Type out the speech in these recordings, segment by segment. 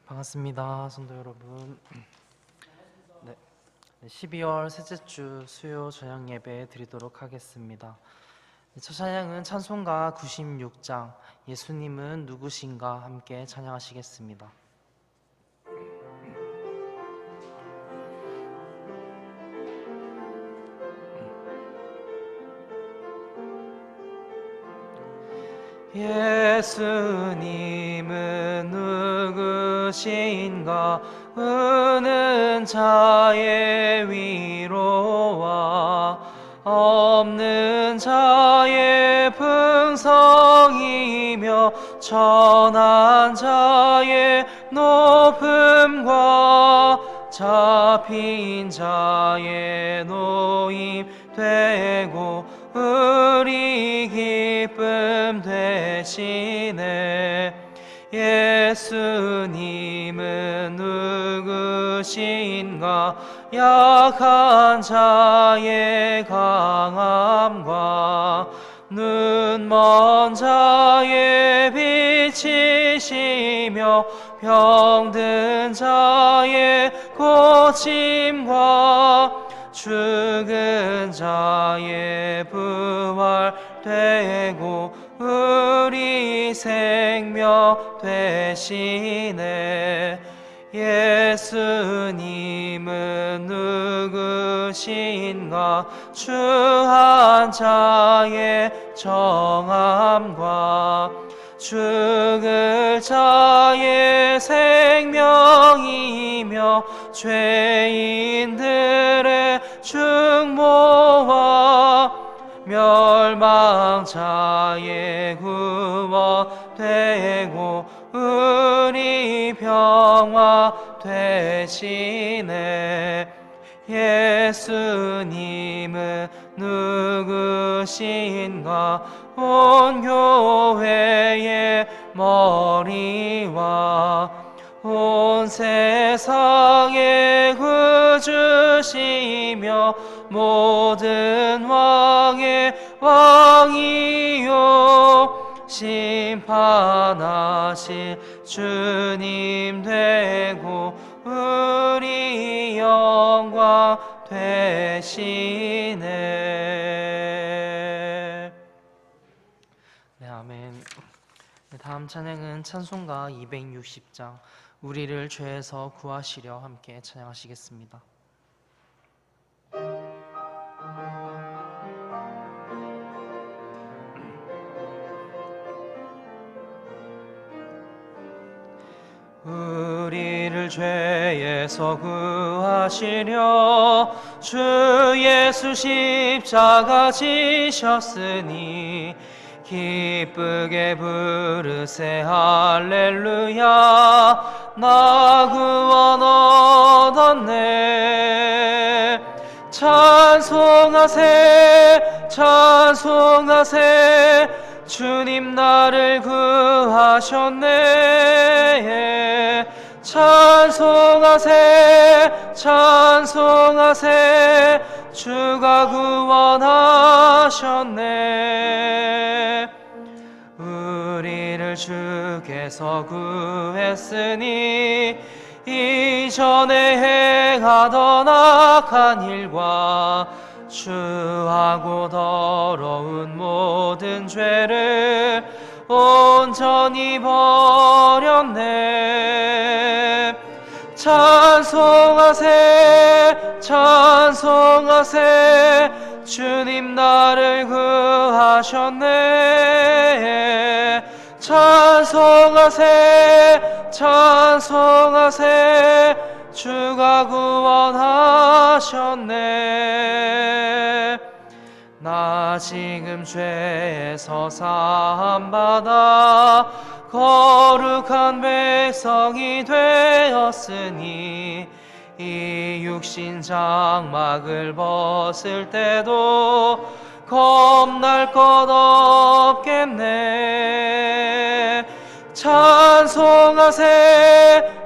반갑습니다, 성도 여러분. 12월 셋째 주 수요 저녁 예배 드리도록 하겠습니다. 첫 찬양은 찬송가 96장 예수님은 누구신가 함께 찬양하시겠습니다. 예수님은 누구신가 우는 자의 위로와 없는 자의 풍성이며 천한 자의 높음과 잡힌 자의 노임 되고 우리 기쁨 되시네. 예수님은 누구신가 약한 자의 강함과 눈먼 자의 빛이시며 병든 자의 고침과 죽은 자의 부활되고 우리 생명 되시네. 예수님은 누구신가 추한 자의 정함과 죽을 자의 생명이며 죄인들의 중보와 멸망자의 구원되고 우리 평화 되시네. 예수님은 누구신가 온 교회의 머리와 온 세상의 구주시며 모든 왕의 왕이요 심판하실 주님 되고 우리 영광 되시네. 네, 아멘. 다음 찬양은 찬송가 260장 우리를 죄에서 구하시려 함께 찬양하시겠습니다. 우리를 죄에서 구하시려 주 예수 십자가 지셨으니 기쁘게 부르세 할렐루야 나 구원 얻었네. 찬송하세 찬송하세 주님 나를 구하셨네. 찬송하세 찬송하세 주가 구원하셨네. 우리를 주께서 구했으니 이전에 행하던 악한 일과 추하고 더러운 모든 죄를 온전히 버렸네. 찬송하세 찬송하세 주님 나를 구하셨네. 찬송하세 찬송하세 주가 구원하셨네. 나 지금 죄에서 사함받아 거룩한 백성이 되었으니 이 육신 장막을 벗을 때도 겁날 것 없겠네. 찬송하세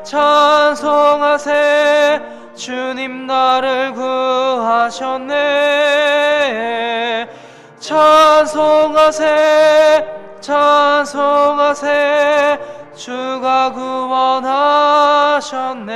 찬송하세 주님 나를 구하셨네. 찬송하세 찬송하세 주가 구원하셨네. 구하셨네.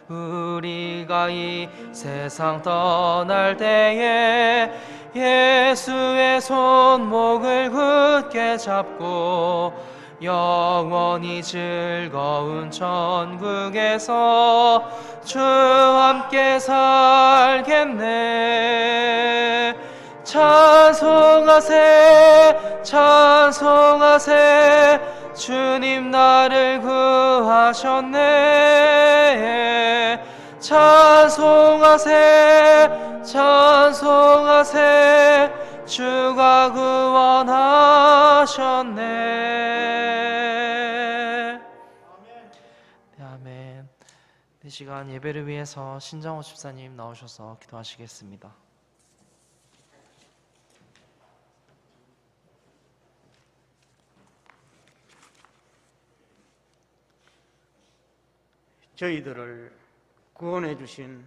우리가 이 세상 떠날 때에 예수의 손목을 굳게 잡고 영원히 즐거운 천국에서 주와 함께 살겠네. 찬송하세 찬송하세 주님 나를 구하셨네. 찬송하세 찬송하세 주가 구원하셨네. 네, 아멘. 이 시간 예배를 위해서 신정호 집사님 나오셔서 기도하시겠습니다. 저희들을 구원해 주신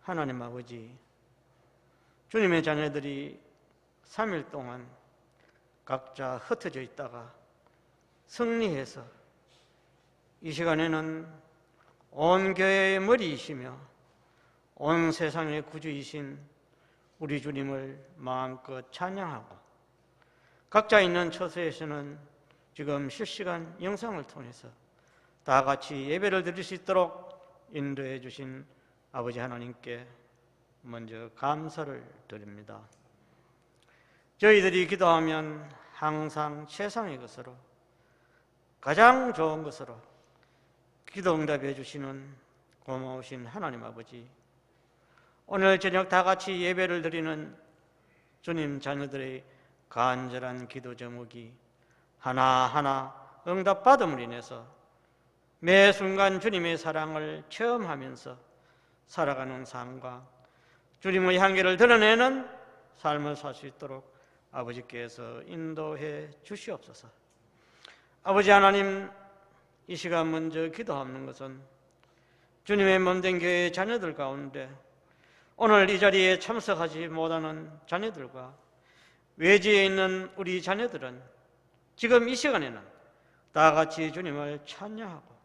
하나님 아버지, 주님의 자녀들이 3일 동안 각자 흩어져 있다가 승리해서 이 시간에는 온 교회의 머리이시며 온 세상의 구주이신 우리 주님을 마음껏 찬양하고, 각자 있는 처소에서는 지금 실시간 영상을 통해서 다 같이 예배를 드릴 수 있도록 인도해 주신 아버지 하나님께 먼저 감사를 드립니다. 저희들이 기도하면 항상 최상의 것으로, 가장 좋은 것으로 기도 응답해 주시는 고마우신 하나님 아버지, 오늘 저녁 다 같이 예배를 드리는 주님 자녀들의 간절한 기도 제목이 하나하나 응답받음으로 인해서 매 순간 주님의 사랑을 체험하면서 살아가는 삶과 주님의 향기를 드러내는 삶을 살 수 있도록 아버지께서 인도해 주시옵소서. 아버지 하나님, 이 시간 먼저 기도하는 것은 주님의 몸된 교회의 자녀들 가운데 오늘 이 자리에 참석하지 못하는 자녀들과 외지에 있는 우리 자녀들은 지금 이 시간에는 다 같이 주님을 찬양하고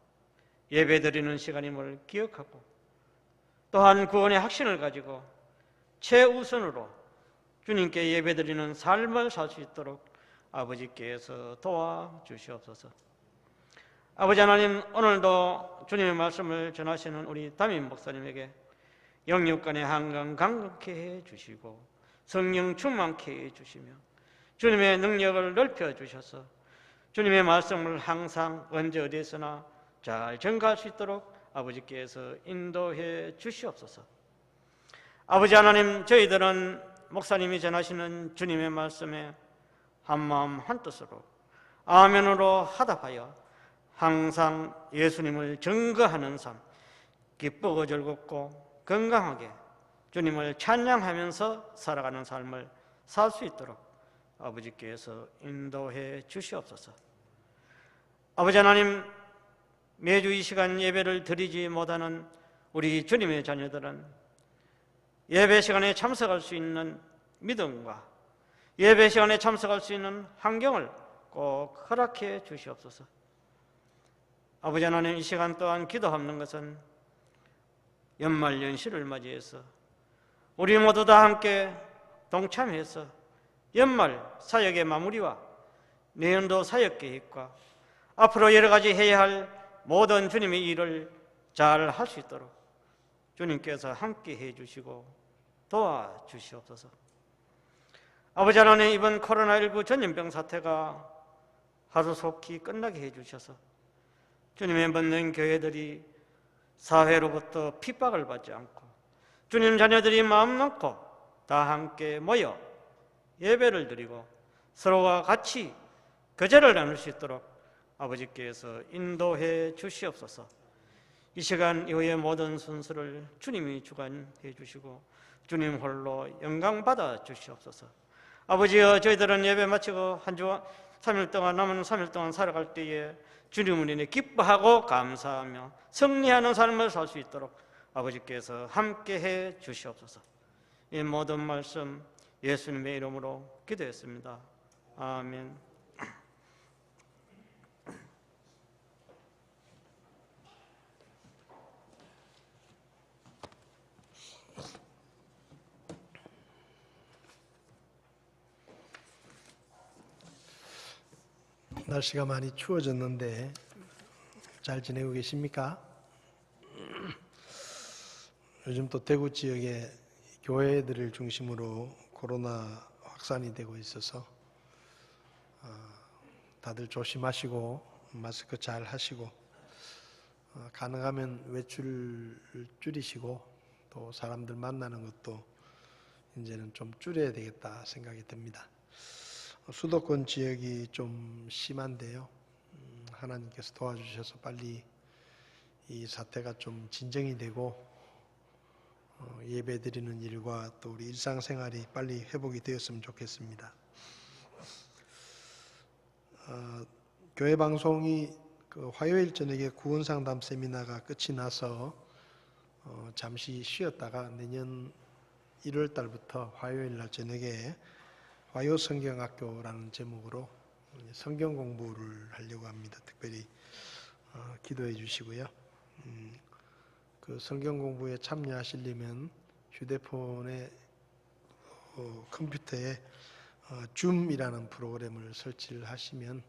예배드리는 시간임을 기억하고, 또한 구원의 확신을 가지고 최우선으로 주님께 예배드리는 삶을 살 수 있도록 아버지께서 도와주시옵소서. 아버지 하나님, 오늘도 주님의 말씀을 전하시는 우리 담임 목사님에게 영육간의 한강 강건케 해 주시고 성령 충만케 해 주시며 주님의 능력을 넓혀 주셔서 주님의 말씀을 항상 언제 어디에서나 잘 전가할 수 있도록 아버지께서 인도해 주시옵소서. 아버지 하나님, 저희들은 목사님이 전하시는 주님의 말씀에 한마음 한뜻으로 아멘으로 화답하여 항상 예수님을 증거하는 삶, 기쁘고 즐겁고 건강하게 주님을 찬양하면서 살아가는 삶을 살 수 있도록 아버지께서 인도해 주시옵소서. 아버지 하나님, 매주 이 시간 예배를 드리지 못하는 우리 주님의 자녀들은 예배 시간에 참석할 수 있는 믿음과 예배 시간에 참석할 수 있는 환경을 꼭 허락해 주시옵소서. 아버지 하나님, 이 시간 또한 기도하는 것은 연말 연시를 맞이해서 우리 모두 다 함께 동참해서 연말 사역의 마무리와 내년도 사역 계획과 앞으로 여러 가지 해야 할 모든 주님의 일을 잘 할 수 있도록 주님께서 함께 해주시고 도와주시옵소서. 아버지 하나님, 이번 코로나19 전염병 사태가 하루속히 끝나게 해주셔서 주님의 믿는 교회들이 사회로부터 핍박을 받지 않고 주님 자녀들이 마음 놓고 다 함께 모여 예배를 드리고 서로와 같이 교제를 나눌 수 있도록 아버지께서 인도해 주시옵소서. 이 시간 이후의 모든 순서를 주님이 주관해 주시고 주님 홀로 영광 받아 주시옵소서. 아버지여, 저희들은 예배 마치고 한 주 3일 동안 남은 3일 동안 살아갈 때에 주님을 인해 기뻐하고 감사하며 승리하는 삶을 살 수 있도록 아버지께서 함께해 주시옵소서. 이 모든 말씀 예수님의 이름으로 기도했습니다. 아멘. 날씨가 많이 추워졌는데 잘 지내고 계십니까? 요즘 또 대구 지역에 교회들을 중심으로 코로나 확산이 되고 있어서 다들 조심하시고 마스크 잘 하시고 가능하면 외출을 줄이시고 또 사람들 만나는 것도 이제는 좀 줄여야 되겠다 생각이 듭니다. 수도권 지역이 좀 심한데요. 하나님께서 도와주셔서 빨리 이 사태가 좀 진정이 되고 예배드리는 일과 또 우리 일상생활이 빨리 회복이 되었으면 좋겠습니다. 교회 방송이 그 화요일 저녁에 구원상담 세미나가 끝이 나서 잠시 쉬었다가 내년 1월 달부터 화요일 날 저녁에 화요성경학교라는 제목으로 성경 공부를 하려고 합니다. 특별히 기도해 주시고요. 그 성경 공부에 참여하시려면 휴대폰에 컴퓨터에 줌이라는 프로그램을 설치를 하시면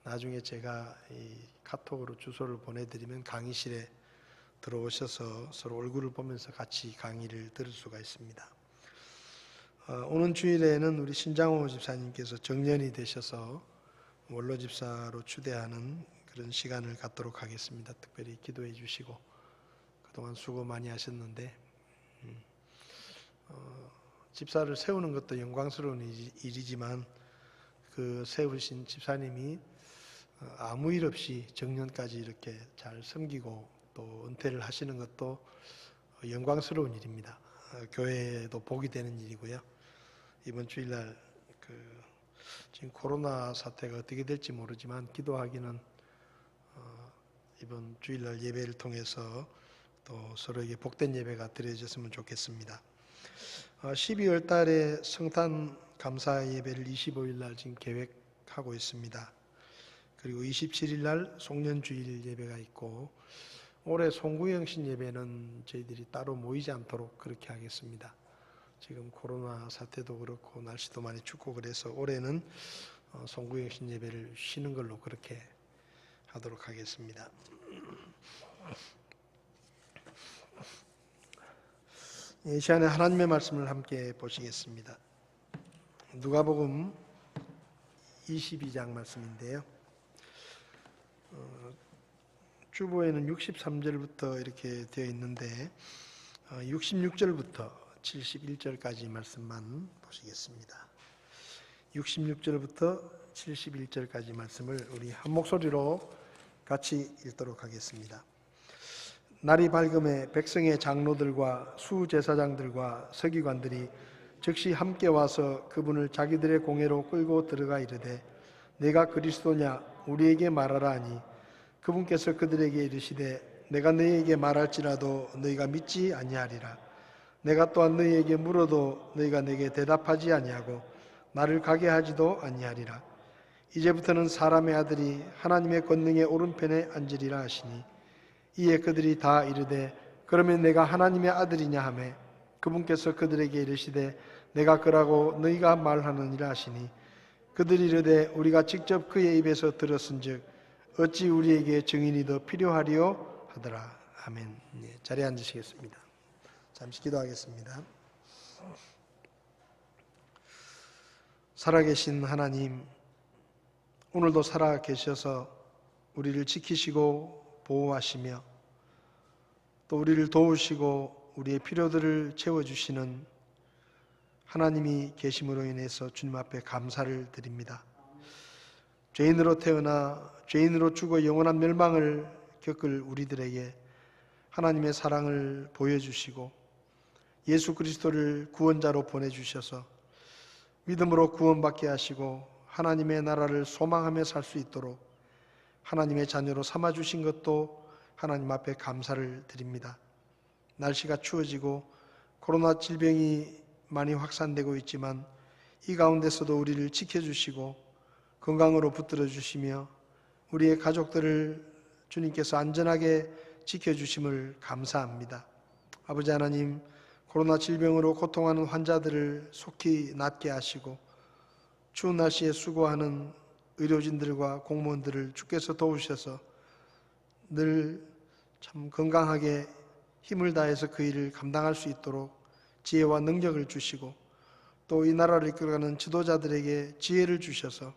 나중에 제가 이 카톡으로 주소를 보내드리면 강의실에 들어오셔서 서로 얼굴을 보면서 같이 강의를 들을 수가 있습니다. 오는 주일에는 우리 신장호 집사님께서 정년이 되셔서 원로 집사로 추대하는 그런 시간을 갖도록 하겠습니다. 특별히 기도해 주시고 그동안 수고 많이 하셨는데 집사를 세우는 것도 영광스러운 일이지만 그 세우신 집사님이 아무 일 없이 정년까지 이렇게 잘 섬기고 또 은퇴를 하시는 것도 영광스러운 일입니다. 교회도 복이 되는 일이고요. 이번 주일날 지금 코로나 사태가 어떻게 될지 모르지만 기도하기는 이번 주일날 예배를 통해서 또 서로에게 복된 예배가 드려졌으면 좋겠습니다. 12월 달에 성탄 감사 예배를 25일 날 지금 계획하고 있습니다. 그리고 27일 날 송년주일 예배가 있고 올해 송구영신 예배는 저희들이 따로 모이지 않도록 그렇게 하겠습니다. 지금 코로나 사태도 그렇고 날씨도 많이 춥고 그래서 올해는 송구영신 예배를 쉬는 걸로 그렇게 하도록 하겠습니다. 이 시간에 하나님의 말씀을 함께 보시겠습니다. 누가복음 22장 말씀인데요. 주보에는 63절부터 이렇게 되어 있는데 66절부터 71절까지 말씀만 보시겠습니다. 66절부터 71절까지 말씀을 우리 한 목소리로 같이 읽도록 하겠습니다. 날이 밝음에 백성의 장로들과 수제사장들과 서기관들이 즉시 함께 와서 그분을 자기들의 공회로 끌고 들어가 이르되 내가 그리스도냐 우리에게 말하라 하니 그분께서 그들에게 이르시되 내가 너희에게 말할지라도 너희가 믿지 아니하리라. 내가 또한 너희에게 물어도 너희가 내게 대답하지 아니하고 나를 가게 하지도 아니하리라. 이제부터는 사람의 아들이 하나님의 권능의 오른편에 앉으리라 하시니 이에 그들이 다 이르되 그러면 내가 하나님의 아들이냐 하매 그분께서 그들에게 이르시되 내가 그라고 너희가 말하느니라 하시니 그들이 이르되 우리가 직접 그의 입에서 들었은즉 어찌 우리에게 증인이 더 필요하리요 하더라. 아멘. 자리에 앉으시겠습니다. 잠시 기도하겠습니다. 살아계신 하나님, 오늘도 살아계셔서 우리를 지키시고 보호하시며 또 우리를 도우시고 우리의 필요들을 채워주시는 하나님이 계심으로 인해서 주님 앞에 감사를 드립니다. 죄인으로 태어나 죄인으로 죽어 영원한 멸망을 겪을 우리들에게 하나님의 사랑을 보여주시고 예수 그리스도를 구원자로 보내주셔서 믿음으로 구원받게 하시고 하나님의 나라를 소망하며 살 수 있도록 하나님의 자녀로 삼아주신 것도 하나님 앞에 감사를 드립니다. 날씨가 추워지고 코로나 질병이 많이 확산되고 있지만 이 가운데서도 우리를 지켜주시고 건강으로 붙들어 주시며 우리의 가족들을 주님께서 안전하게 지켜주심을 감사합니다. 아버지 하나님, 코로나 질병으로 고통하는 환자들을 속히 낫게 하시고 추운 날씨에 수고하는 의료진들과 공무원들을 주께서 도우셔서 늘 참 건강하게 힘을 다해서 그 일을 감당할 수 있도록 지혜와 능력을 주시고 또 이 나라를 이끌어가는 지도자들에게 지혜를 주셔서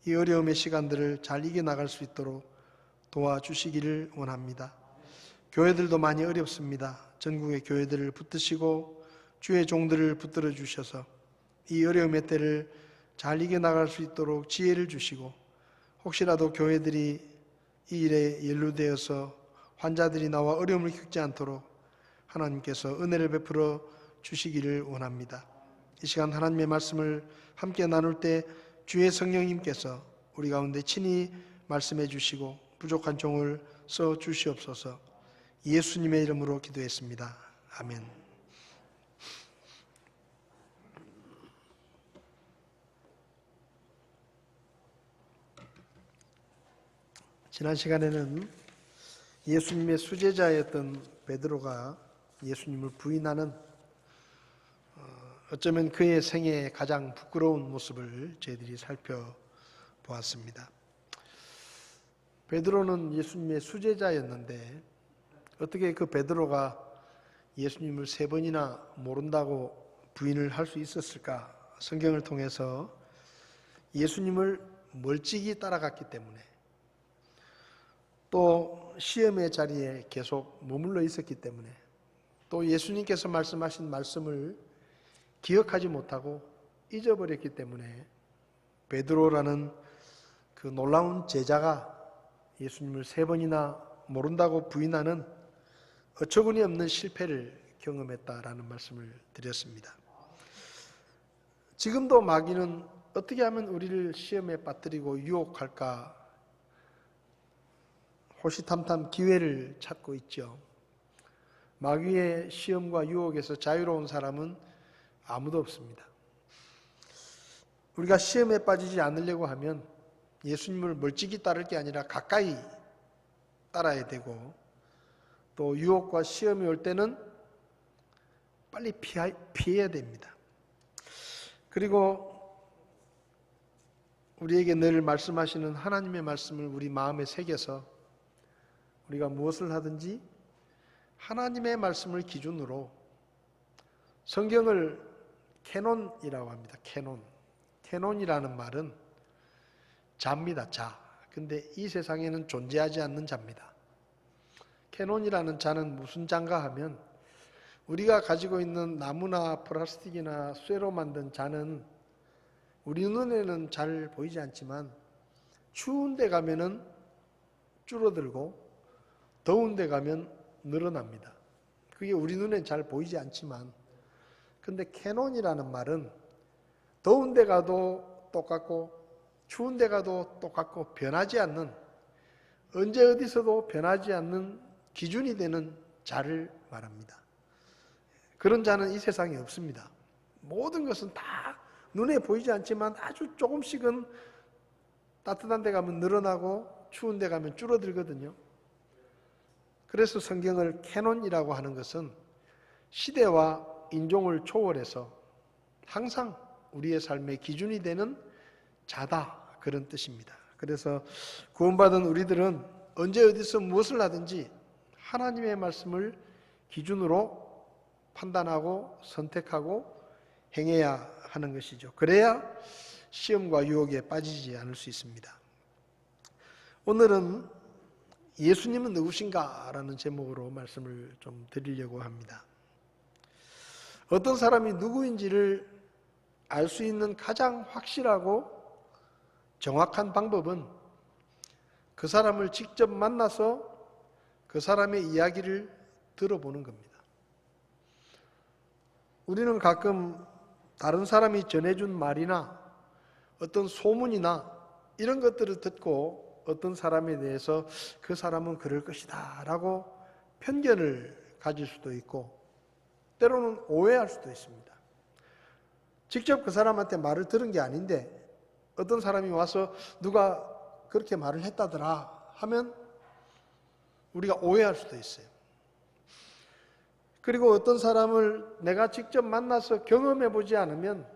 이 어려움의 시간들을 잘 이겨나갈 수 있도록 도와주시기를 원합니다. 교회들도 많이 어렵습니다. 전국의 교회들을 붙드시고 주의 종들을 붙들어 주셔서 이 어려움의 때를 잘 이겨나갈 수 있도록 지혜를 주시고 혹시라도 교회들이 이 일에 연루되어서 환자들이 나와 어려움을 겪지 않도록 하나님께서 은혜를 베풀어 주시기를 원합니다. 이 시간 하나님의 말씀을 함께 나눌 때 주의 성령님께서 우리 가운데 친히 말씀해 주시고 부족한 종을 써 주시옵소서. 예수님의 이름으로 기도했습니다. 아멘. 지난 시간에는 예수님의 수제자였던 베드로가 예수님을 부인하는 어쩌면 그의 생애의 가장 부끄러운 모습을 저희들이 살펴보았습니다. 베드로는 예수님의 수제자였는데 어떻게 그 베드로가 예수님을 3번이나 모른다고 부인을 할 수 있었을까? 성경을 통해서 예수님을 멀찍이 따라갔기 때문에 또 시험의 자리에 계속 머물러 있었기 때문에 또 예수님께서 말씀하신 말씀을 기억하지 못하고 잊어버렸기 때문에 베드로라는 그 놀라운 제자가 예수님을 3번이나 모른다고 부인하는 어처구니 없는 실패를 경험했다라는 말씀을 드렸습니다. 지금도 마귀는 어떻게 하면 우리를 시험에 빠뜨리고 유혹할까 호시탐탐 기회를 찾고 있죠. 마귀의 시험과 유혹에서 자유로운 사람은 아무도 없습니다. 우리가 시험에 빠지지 않으려고 하면 예수님을 멀찍이 따를 게 아니라 가까이 따라야 되고 또 유혹과 시험이 올 때는 빨리 피해야 됩니다. 그리고 우리에게 늘 말씀하시는 하나님의 말씀을 우리 마음에 새겨서 우리가 무엇을 하든지 하나님의 말씀을 기준으로 성경을 캐논이라고 합니다. 캐논이라는 말은 자입니다. 자. 근데 이 세상에는 존재하지 않는 자입니다. 캐논이라는 자는 무슨 자인가 하면 우리가 가지고 있는 나무나 플라스틱이나 쇠로 만든 자는 우리 눈에는 잘 보이지 않지만 추운 데 가면은 줄어들고 더운 데 가면 늘어납니다. 그게 우리 눈엔 잘 보이지 않지만 근데 캐논이라는 말은 더운 데 가도 똑같고 추운 데 가도 똑같고 변하지 않는 언제 어디서도 변하지 않는 기준이 되는 자를 말합니다. 그런 자는 이 세상에 없습니다. 모든 것은 다 눈에 보이지 않지만 아주 조금씩은 따뜻한 데 가면 늘어나고 추운 데 가면 줄어들거든요. 그래서 성경을 캐논이라고 하는 것은 시대와 인종을 초월해서 항상 우리의 삶의 기준이 되는 자다 그런 뜻입니다. 그래서 구원받은 우리들은 언제 어디서 무엇을 하든지 하나님의 말씀을 기준으로 판단하고 선택하고 행해야 하는 것이죠. 그래야 시험과 유혹에 빠지지 않을 수 있습니다. 오늘은 예수님은 누구신가? 라는 제목으로 말씀을 좀 드리려고 합니다. 어떤 사람이 누구인지를 알 수 있는 가장 확실하고 정확한 방법은 그 사람을 직접 만나서 그 사람의 이야기를 들어보는 겁니다. 우리는 가끔 다른 사람이 전해준 말이나 어떤 소문이나 이런 것들을 듣고 어떤 사람에 대해서 그 사람은 그럴 것이다 라고 편견을 가질 수도 있고 때로는 오해할 수도 있습니다. 직접 그 사람한테 말을 들은 게 아닌데 어떤 사람이 와서 누가 그렇게 말을 했다더라 하면 우리가 오해할 수도 있어요. 그리고 어떤 사람을 내가 직접 만나서 경험해 보지 않으면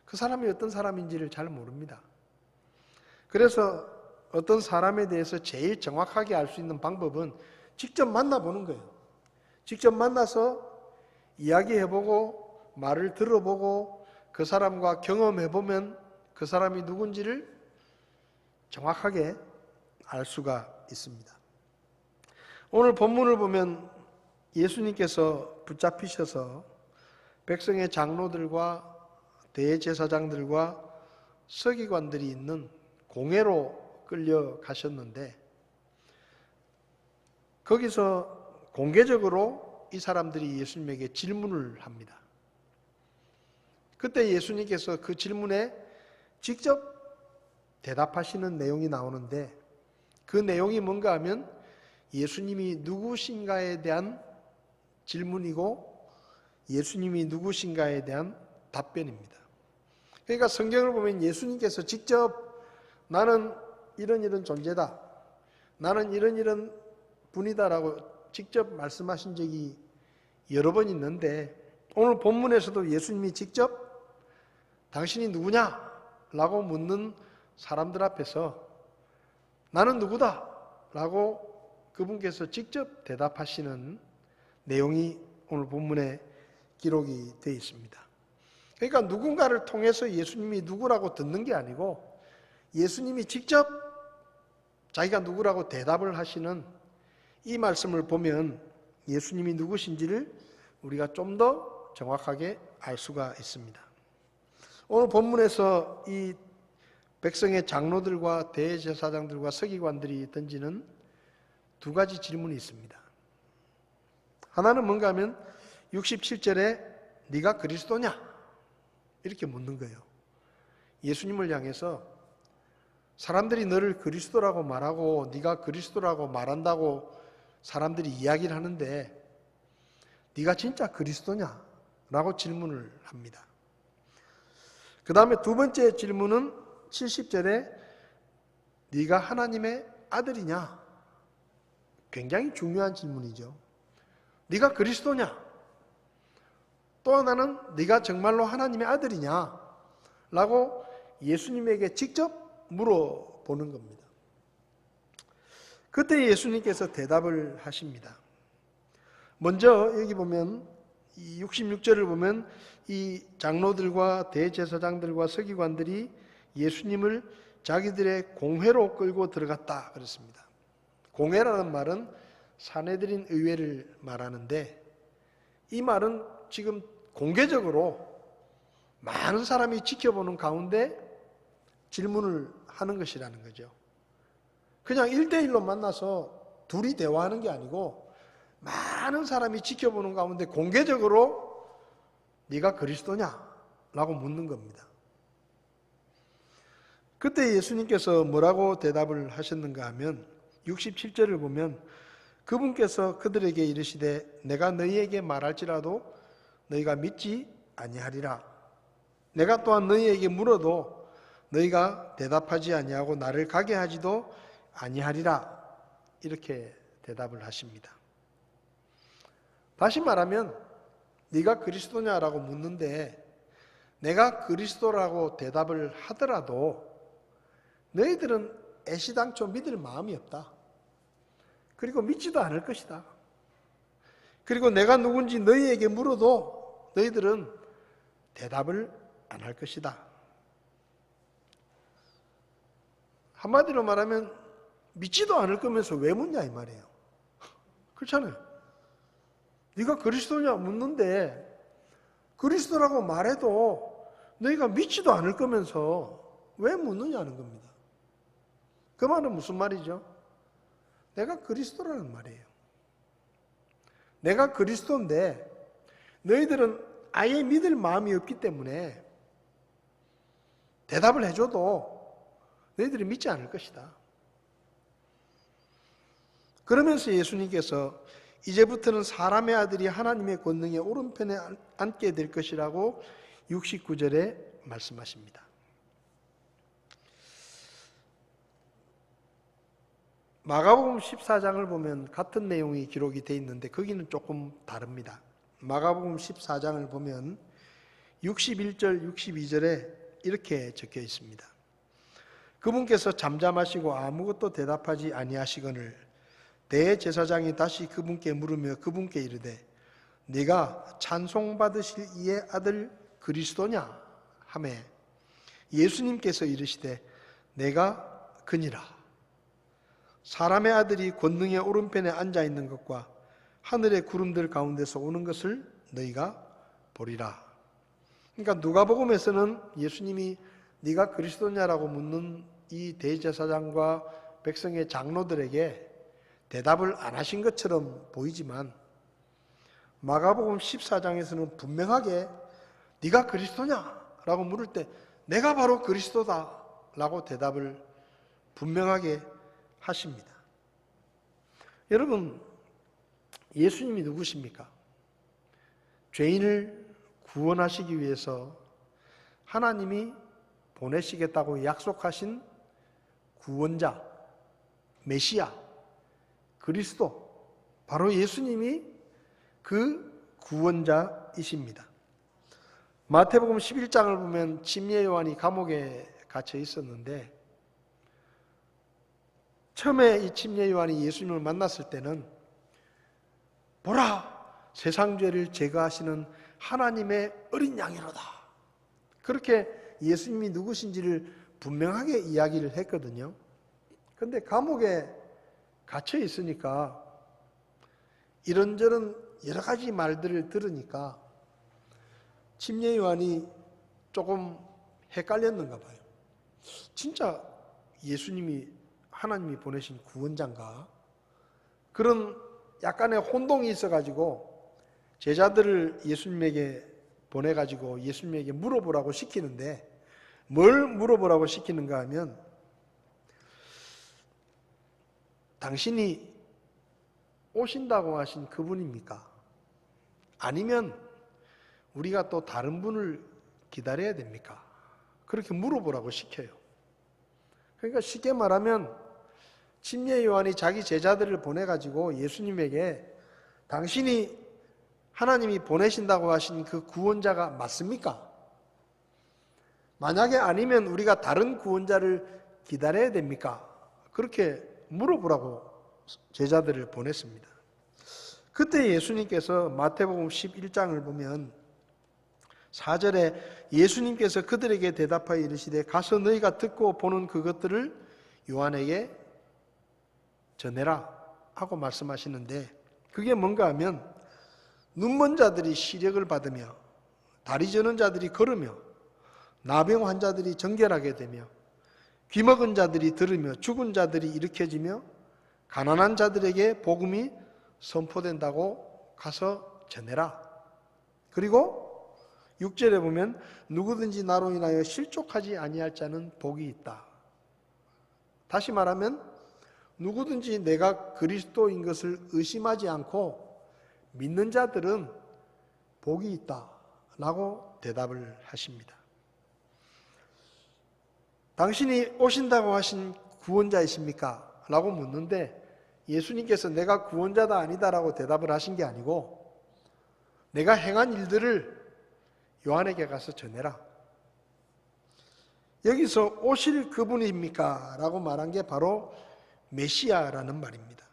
그 사람이 어떤 사람인지를 잘 모릅니다. 그래서 어떤 사람에 대해서 제일 정확하게 알 수 있는 방법은 직접 만나보는 거예요. 직접 만나서 이야기해보고 말을 들어보고 그 사람과 경험해보면 그 사람이 누군지를 정확하게 알 수가 있습니다. 오늘 본문을 보면 예수님께서 붙잡히셔서 백성의 장로들과 대제사장들과 서기관들이 있는 공회로 끌려가셨는데 거기서 공개적으로 이 사람들이 예수님에게 질문을 합니다. 그때 예수님께서 그 질문에 직접 대답하시는 내용이 나오는데 그 내용이 뭔가 하면 예수님이 누구신가에 대한 질문이고 예수님이 누구신가에 대한 답변입니다. 그러니까 성경을 보면 예수님께서 직접 나는 이런 존재다. 나는 이런 분이다라고 직접 말씀하신 적이 여러 번 있는데 오늘 본문에서도 예수님이 직접 당신이 누구냐? 라고 묻는 사람들 앞에서 나는 누구다? 라고 그분께서 직접 대답하시는 내용이 오늘 본문에 기록이 되어 있습니다. 그러니까 누군가를 통해서 예수님이 누구라고 듣는 게 아니고 예수님이 직접 자기가 누구라고 대답을 하시는 이 말씀을 보면 예수님이 누구신지를 우리가 좀 더 정확하게 알 수가 있습니다. 오늘 본문에서 이 백성의 장로들과 대제사장들과 서기관들이 던지는 두 가지 질문이 있습니다. 하나는 뭔가 하면 67절에 네가 그리스도냐? 이렇게 묻는 거예요. 예수님을 향해서 사람들이 너를 그리스도라고 말하고 네가 그리스도라고 말한다고 사람들이 이야기를 하는데 네가 진짜 그리스도냐? 라고 질문을 합니다. 그 다음에 두 번째 질문은 70절에 네가 하나님의 아들이냐? 굉장히 중요한 질문이죠. 네가 그리스도냐? 또 하나는 네가 정말로 하나님의 아들이냐? 라고 예수님에게 직접 물어보는 겁니다. 그때 예수님께서 대답을 하십니다. 먼저 여기 보면 이 66절을 보면 이 장로들과 대제사장들과 서기관들이 예수님을 자기들의 공회로 끌고 들어갔다 그랬습니다. 공회라는 말은 사내들인 의회를 말하는데 이 말은 지금 공개적으로 많은 사람이 지켜보는 가운데 질문을 하는 것이라는 거죠. 그냥 1대1로 만나서 둘이 대화하는 게 아니고 많은 사람이 지켜보는 가운데 공개적으로 네가 그리스도냐? 라고 묻는 겁니다. 그때 예수님께서 뭐라고 대답을 하셨는가 하면 67절을 보면 그분께서 그들에게 이르시되 내가 너희에게 말할지라도 너희가 믿지 아니하리라. 내가 또한 너희에게 물어도 너희가 대답하지 아니하고 나를 가게 하지도 아니하리라. 이렇게 대답을 하십니다. 다시 말하면 네가 그리스도냐라고 묻는데 내가 그리스도라고 대답을 하더라도 너희들은 애시당초 믿을 마음이 없다. 그리고 믿지도 않을 것이다. 그리고 내가 누군지 너희에게 물어도 너희들은 대답을 안 할 것이다. 한마디로 말하면 믿지도 않을 거면서 왜 묻냐 이 말이에요. 그렇잖아요. 네가 그리스도냐 묻는데 그리스도라고 말해도 너희가 믿지도 않을 거면서 왜 묻느냐는 겁니다. 그 말은 무슨 말이죠? 내가 그리스도라는 말이에요. 내가 그리스도인데 너희들은 아예 믿을 마음이 없기 때문에 대답을 해줘도 너희들이 믿지 않을 것이다. 그러면서 예수님께서 이제부터는 사람의 아들이 하나님의 권능의 오른편에 앉게 될 것이라고 69절에 말씀하십니다. 마가복음 14장을 보면 같은 내용이 기록이 되어 있는데 거기는 조금 다릅니다. 마가복음 14장을 보면 61절, 62절에 이렇게 적혀 있습니다. 그분께서 잠잠하시고 아무것도 대답하지 아니하시거늘 대제사장이 다시 그분께 물으며 그분께 이르되 네가 찬송받으실 이의 아들 그리스도냐 하매 예수님께서 이르시되 내가 그니라. 사람의 아들이 권능의 오른편에 앉아 있는 것과 하늘의 구름들 가운데서 오는 것을 너희가 보리라. 그러니까 누가복음에서는 예수님이 네가 그리스도냐라고 묻는 이 대제사장과 백성의 장로들에게 대답을 안 하신 것처럼 보이지만 마가복음 14장에서는 분명하게 네가 그리스도냐라고 물을 때 내가 바로 그리스도다라고 대답을 분명하게 하십니다. 여러분, 예수님이 누구십니까? 죄인을 구원하시기 위해서 하나님이 보내시겠다고 약속하신 구원자, 메시아, 그리스도, 바로 예수님이 그 구원자이십니다. 마태복음 11장을 보면 침례 요한이 감옥에 갇혀 있었는데 처음에 이 침례 요한이 예수님을 만났을 때는 보라, 세상 죄를 제거하시는 하나님의 어린 양이로다. 그렇게 예수님이 누구신지를 분명하게 이야기를 했거든요. 그런데 감옥에 갇혀 있으니까 이런저런 여러 가지 말들을 들으니까 침례 요한이 조금 헷갈렸는가 봐요. 진짜 예수님이 하나님이 보내신 구원자인가? 그런 약간의 혼동이 있어가지고 제자들을 예수님에게 보내가지고 예수님에게 물어보라고 시키는데 뭘 물어보라고 시키는가 하면 당신이 오신다고 하신 그분입니까? 아니면 우리가 또 다른 분을 기다려야 됩니까? 그렇게 물어보라고 시켜요. 그러니까 쉽게 말하면 침례 요한이 자기 제자들을 보내가지고 예수님에게 당신이 하나님이 보내신다고 하신 그 구원자가 맞습니까? 만약에 아니면 우리가 다른 구원자를 기다려야 됩니까? 그렇게 물어보라고 제자들을 보냈습니다. 그때 예수님께서 마태복음 11장을 보면 4절에 예수님께서 그들에게 대답하여 이르시되 가서 너희가 듣고 보는 그것들을 요한에게 전해라 하고 말씀하시는데 그게 뭔가 하면 눈먼 자들이 시력을 받으며 다리 저는 자들이 걸으며 나병 환자들이 정결하게 되며 귀먹은 자들이 들으며 죽은 자들이 일으켜지며 가난한 자들에게 복음이 선포된다고 가서 전해라. 그리고 6절에 보면 누구든지 나로 인하여 실족하지 아니할 자는 복이 있다. 다시 말하면 누구든지 내가 그리스도인 것을 의심하지 않고 믿는 자들은 복이 있다라고 대답을 하십니다. 당신이 오신다고 하신 구원자이십니까? 라고 묻는데 예수님께서 내가 구원자다 아니다라고 대답을 하신 게 아니고 내가 행한 일들을 요한에게 가서 전해라. 여기서 오실 그분입니까? 라고 말한 게 바로 메시아라는 말입니다.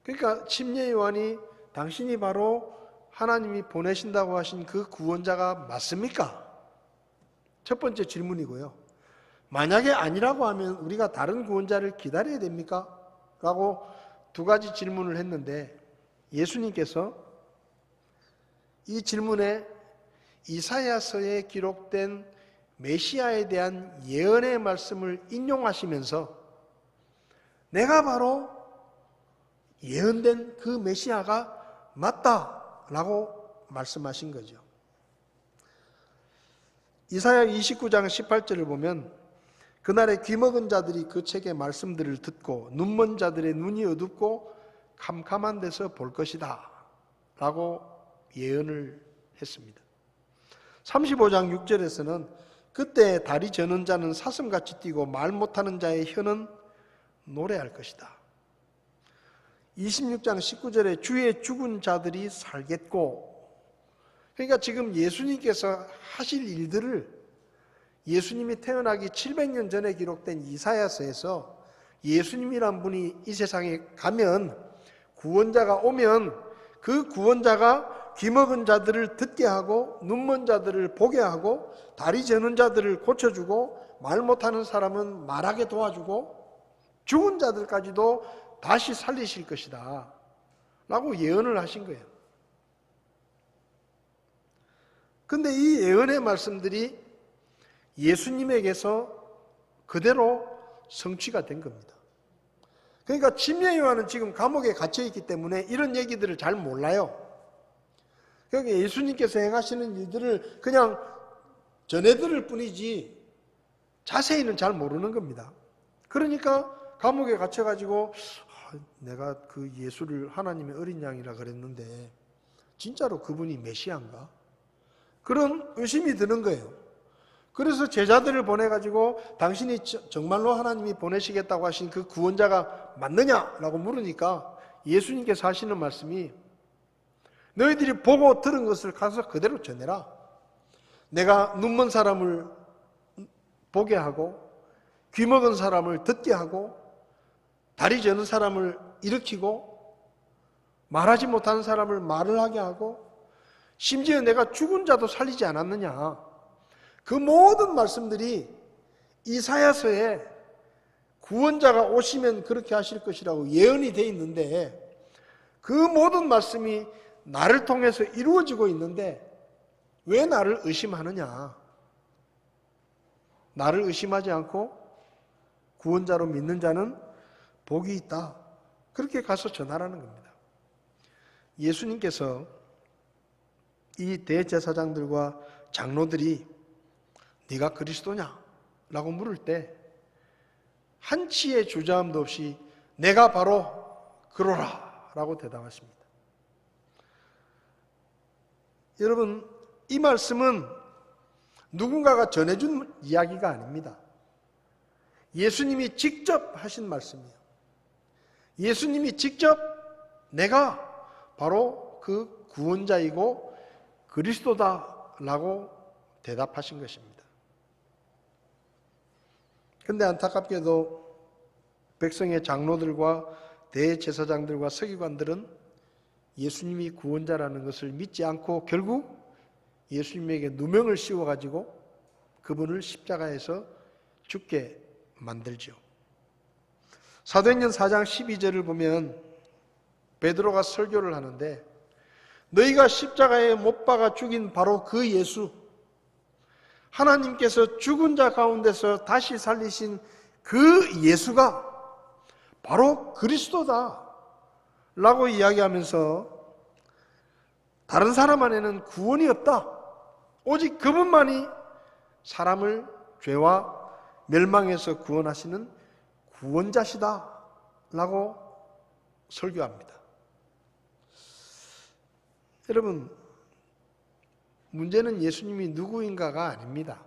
그러니까 침례 요한이 당신이 바로 하나님이 보내신다고 하신 그 구원자가 맞습니까? 첫 번째 질문이고요. 만약에 아니라고 하면 우리가 다른 구원자를 기다려야 됩니까? 라고 두 가지 질문을 했는데 예수님께서 이 질문에 이사야서에 기록된 메시아에 대한 예언의 말씀을 인용하시면서 내가 바로 예언된 그 메시아가 맞다라고 말씀하신 거죠. 이사야 29장 18절을 보면 그날에 귀먹은 자들이 그 책의 말씀들을 듣고 눈먼 자들의 눈이 어둡고 캄캄한 데서 볼 것이다 라고 예언을 했습니다. 35장 6절에서는 그때 다리 저는 자는 사슴같이 뛰고 말 못하는 자의 혀는 노래할 것이다. 26장 19절에 주의 죽은 자들이 살겠고, 그러니까 지금 예수님께서 하실 일들을 예수님이 태어나기 700년 전에 기록된 이사야서에서 예수님이란 분이 이 세상에 가면, 구원자가 오면 그 구원자가 귀먹은 자들을 듣게 하고 눈먼 자들을 보게 하고 다리 저는 자들을 고쳐주고 말 못하는 사람은 말하게 도와주고 죽은 자들까지도 다시 살리실 것이다 라고 예언을 하신 거예요. 근데 이 예언의 말씀들이 예수님에게서 그대로 성취가 된 겁니다. 그러니까 침례 요한은 지금 감옥에 갇혀 있기 때문에 이런 얘기들을 잘 몰라요. 그러니까 예수님께서 행하시는 일들을 그냥 전해들을 뿐이지 자세히는 잘 모르는 겁니다. 그러니까 감옥에 갇혀가지고 내가 그 예수를 하나님의 어린 양이라 그랬는데 진짜로 그분이 메시아인가? 그런 의심이 드는 거예요. 그래서 제자들을 보내가지고 당신이 정말로 하나님이 보내시겠다고 하신 그 구원자가 맞느냐라고 물으니까 예수님께서 하시는 말씀이 너희들이 보고 들은 것을 가서 그대로 전해라. 내가 눈먼 사람을 보게 하고 귀 먹은 사람을 듣게 하고 다리 저는 사람을 일으키고 말하지 못하는 사람을 말을 하게 하고 심지어 내가 죽은 자도 살리지 않았느냐. 그 모든 말씀들이 이사야서에 구원자가 오시면 그렇게 하실 것이라고 예언이 되어 있는데 그 모든 말씀이 나를 통해서 이루어지고 있는데 왜 나를 의심하느냐? 나를 의심하지 않고 구원자로 믿는 자는 복이 있다. 그렇게 가서 전하라는 겁니다. 예수님께서 이 대제사장들과 장로들이 네가 그리스도냐? 라고 물을 때 한치의 주저함도 없이 내가 바로 그러라 라고 대답하십니다. 여러분, 이 말씀은 누군가가 전해준 이야기가 아닙니다. 예수님이 직접 하신 말씀이에요. 예수님이 직접 내가 바로 그 구원자이고 그리스도다라고 대답하신 것입니다. 그런데 안타깝게도 백성의 장로들과 대제사장들과 서기관들은 예수님이 구원자라는 것을 믿지 않고 결국 예수님에게 누명을 씌워가지고 그분을 십자가에서 죽게 만들죠. 사도행전 4장 12절을 보면 베드로가 설교를 하는데 너희가 십자가에 못 박아 죽인 바로 그 예수, 하나님께서 죽은 자 가운데서 다시 살리신 그 예수가 바로 그리스도다 라고 이야기하면서 다른 사람 안에는 구원이 없다. 오직 그분만이 사람을 죄와 멸망에서 구원하시는 구원자시다 라고 설교합니다. 여러분, 문제는 예수님이 누구인가가 아닙니다.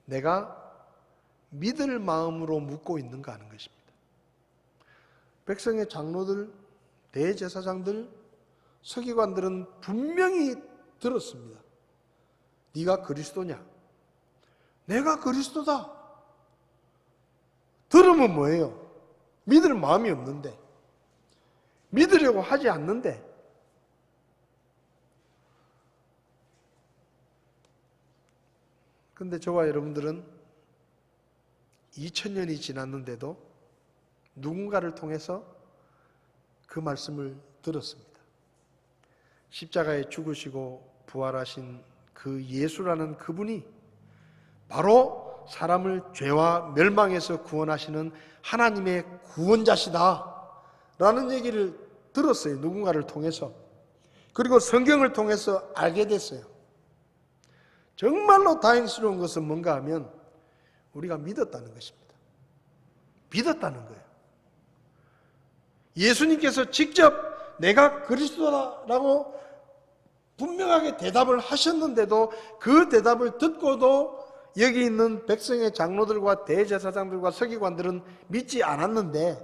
내가 믿을 마음으로 묻고 있는가 하는 것입니다. 백성의 장로들, 대제사장들, 서기관들은 분명히 들었습니다. 네가 그리스도냐? 내가 그리스도다. 들으면 뭐예요? 믿을 마음이 없는데, 믿으려고 하지 않는데, 그런데 저와 여러분들은 2000년이 지났는데도 누군가를 통해서 그 말씀을 들었습니다. 십자가에 죽으시고 부활하신 그 예수라는 그분이 바로 사람을 죄와 멸망에서 구원하시는 하나님의 구원자시다 라는 얘기를 들었어요. 누군가를 통해서. 그리고 성경을 통해서 알게 됐어요. 정말로 다행스러운 것은 뭔가 하면 우리가 믿었다는 것입니다. 믿었다는 거예요. 예수님께서 직접 내가 그리스도라고 분명하게 대답을 하셨는데도 그 대답을 듣고도 여기 있는 백성의 장로들과 대제사장들과 서기관들은 믿지 않았는데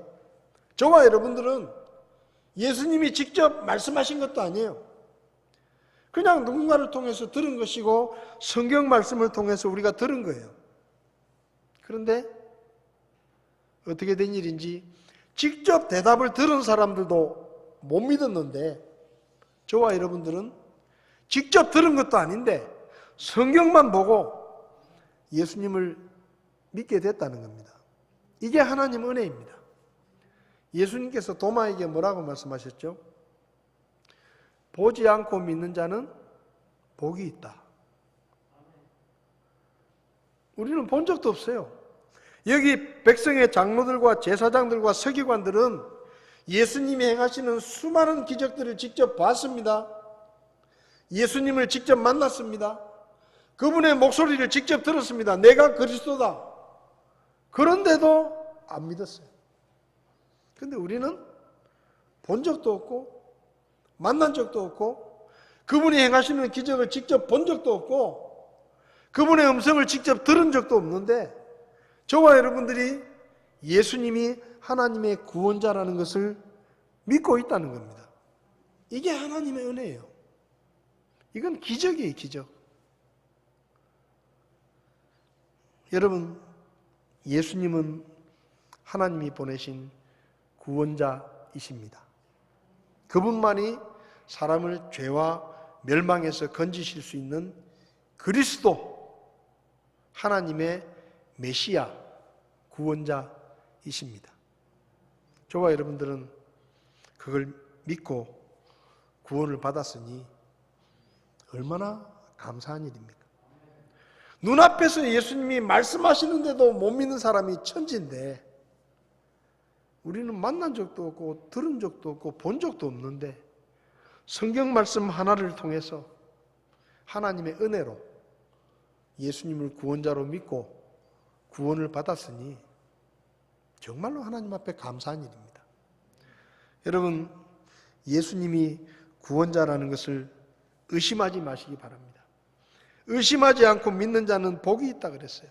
저와 여러분들은 예수님이 직접 말씀하신 것도 아니에요. 그냥 누군가를 통해서 들은 것이고 성경 말씀을 통해서 우리가 들은 거예요. 그런데 어떻게 된 일인지 직접 대답을 들은 사람들도 못 믿었는데 저와 여러분들은 직접 들은 것도 아닌데 성경만 보고 예수님을 믿게 됐다는 겁니다. 이게 하나님 은혜입니다. 예수님께서 도마에게 뭐라고 말씀하셨죠? 보지 않고 믿는 자는 복이 있다. 우리는 본 적도 없어요. 여기 백성의 장로들과 제사장들과 서기관들은 예수님이 행하시는 수많은 기적들을 직접 봤습니다. 예수님을 직접 만났습니다. 그분의 목소리를 직접 들었습니다. 내가 그리스도다. 그런데도 안 믿었어요. 그런데 우리는 본 적도 없고 만난 적도 없고 그분이 행하시는 기적을 직접 본 적도 없고 그분의 음성을 직접 들은 적도 없는데 저와 여러분들이 예수님이 하나님의 구원자라는 것을 믿고 있다는 겁니다. 이게 하나님의 은혜예요. 이건 기적이에요, 기적. 여러분, 예수님은 하나님이 보내신 구원자이십니다. 그분만이 사람을 죄와 멸망에서 건지실 수 있는 그리스도, 하나님의 메시아, 구원자이십니다. 저와 여러분들은 그걸 믿고 구원을 받았으니 얼마나 감사한 일입니까? 눈앞에서 예수님이 말씀하시는데도 못 믿는 사람이 천지인데 우리는 만난 적도 없고 들은 적도 없고 본 적도 없는데 성경 말씀 하나를 통해서 하나님의 은혜로 예수님을 구원자로 믿고 구원을 받았으니 정말로 하나님 앞에 감사한 일입니다. 여러분, 예수님이 구원자라는 것을 의심하지 마시기 바랍니다. 의심하지 않고 믿는 자는 복이 있다 그랬어요.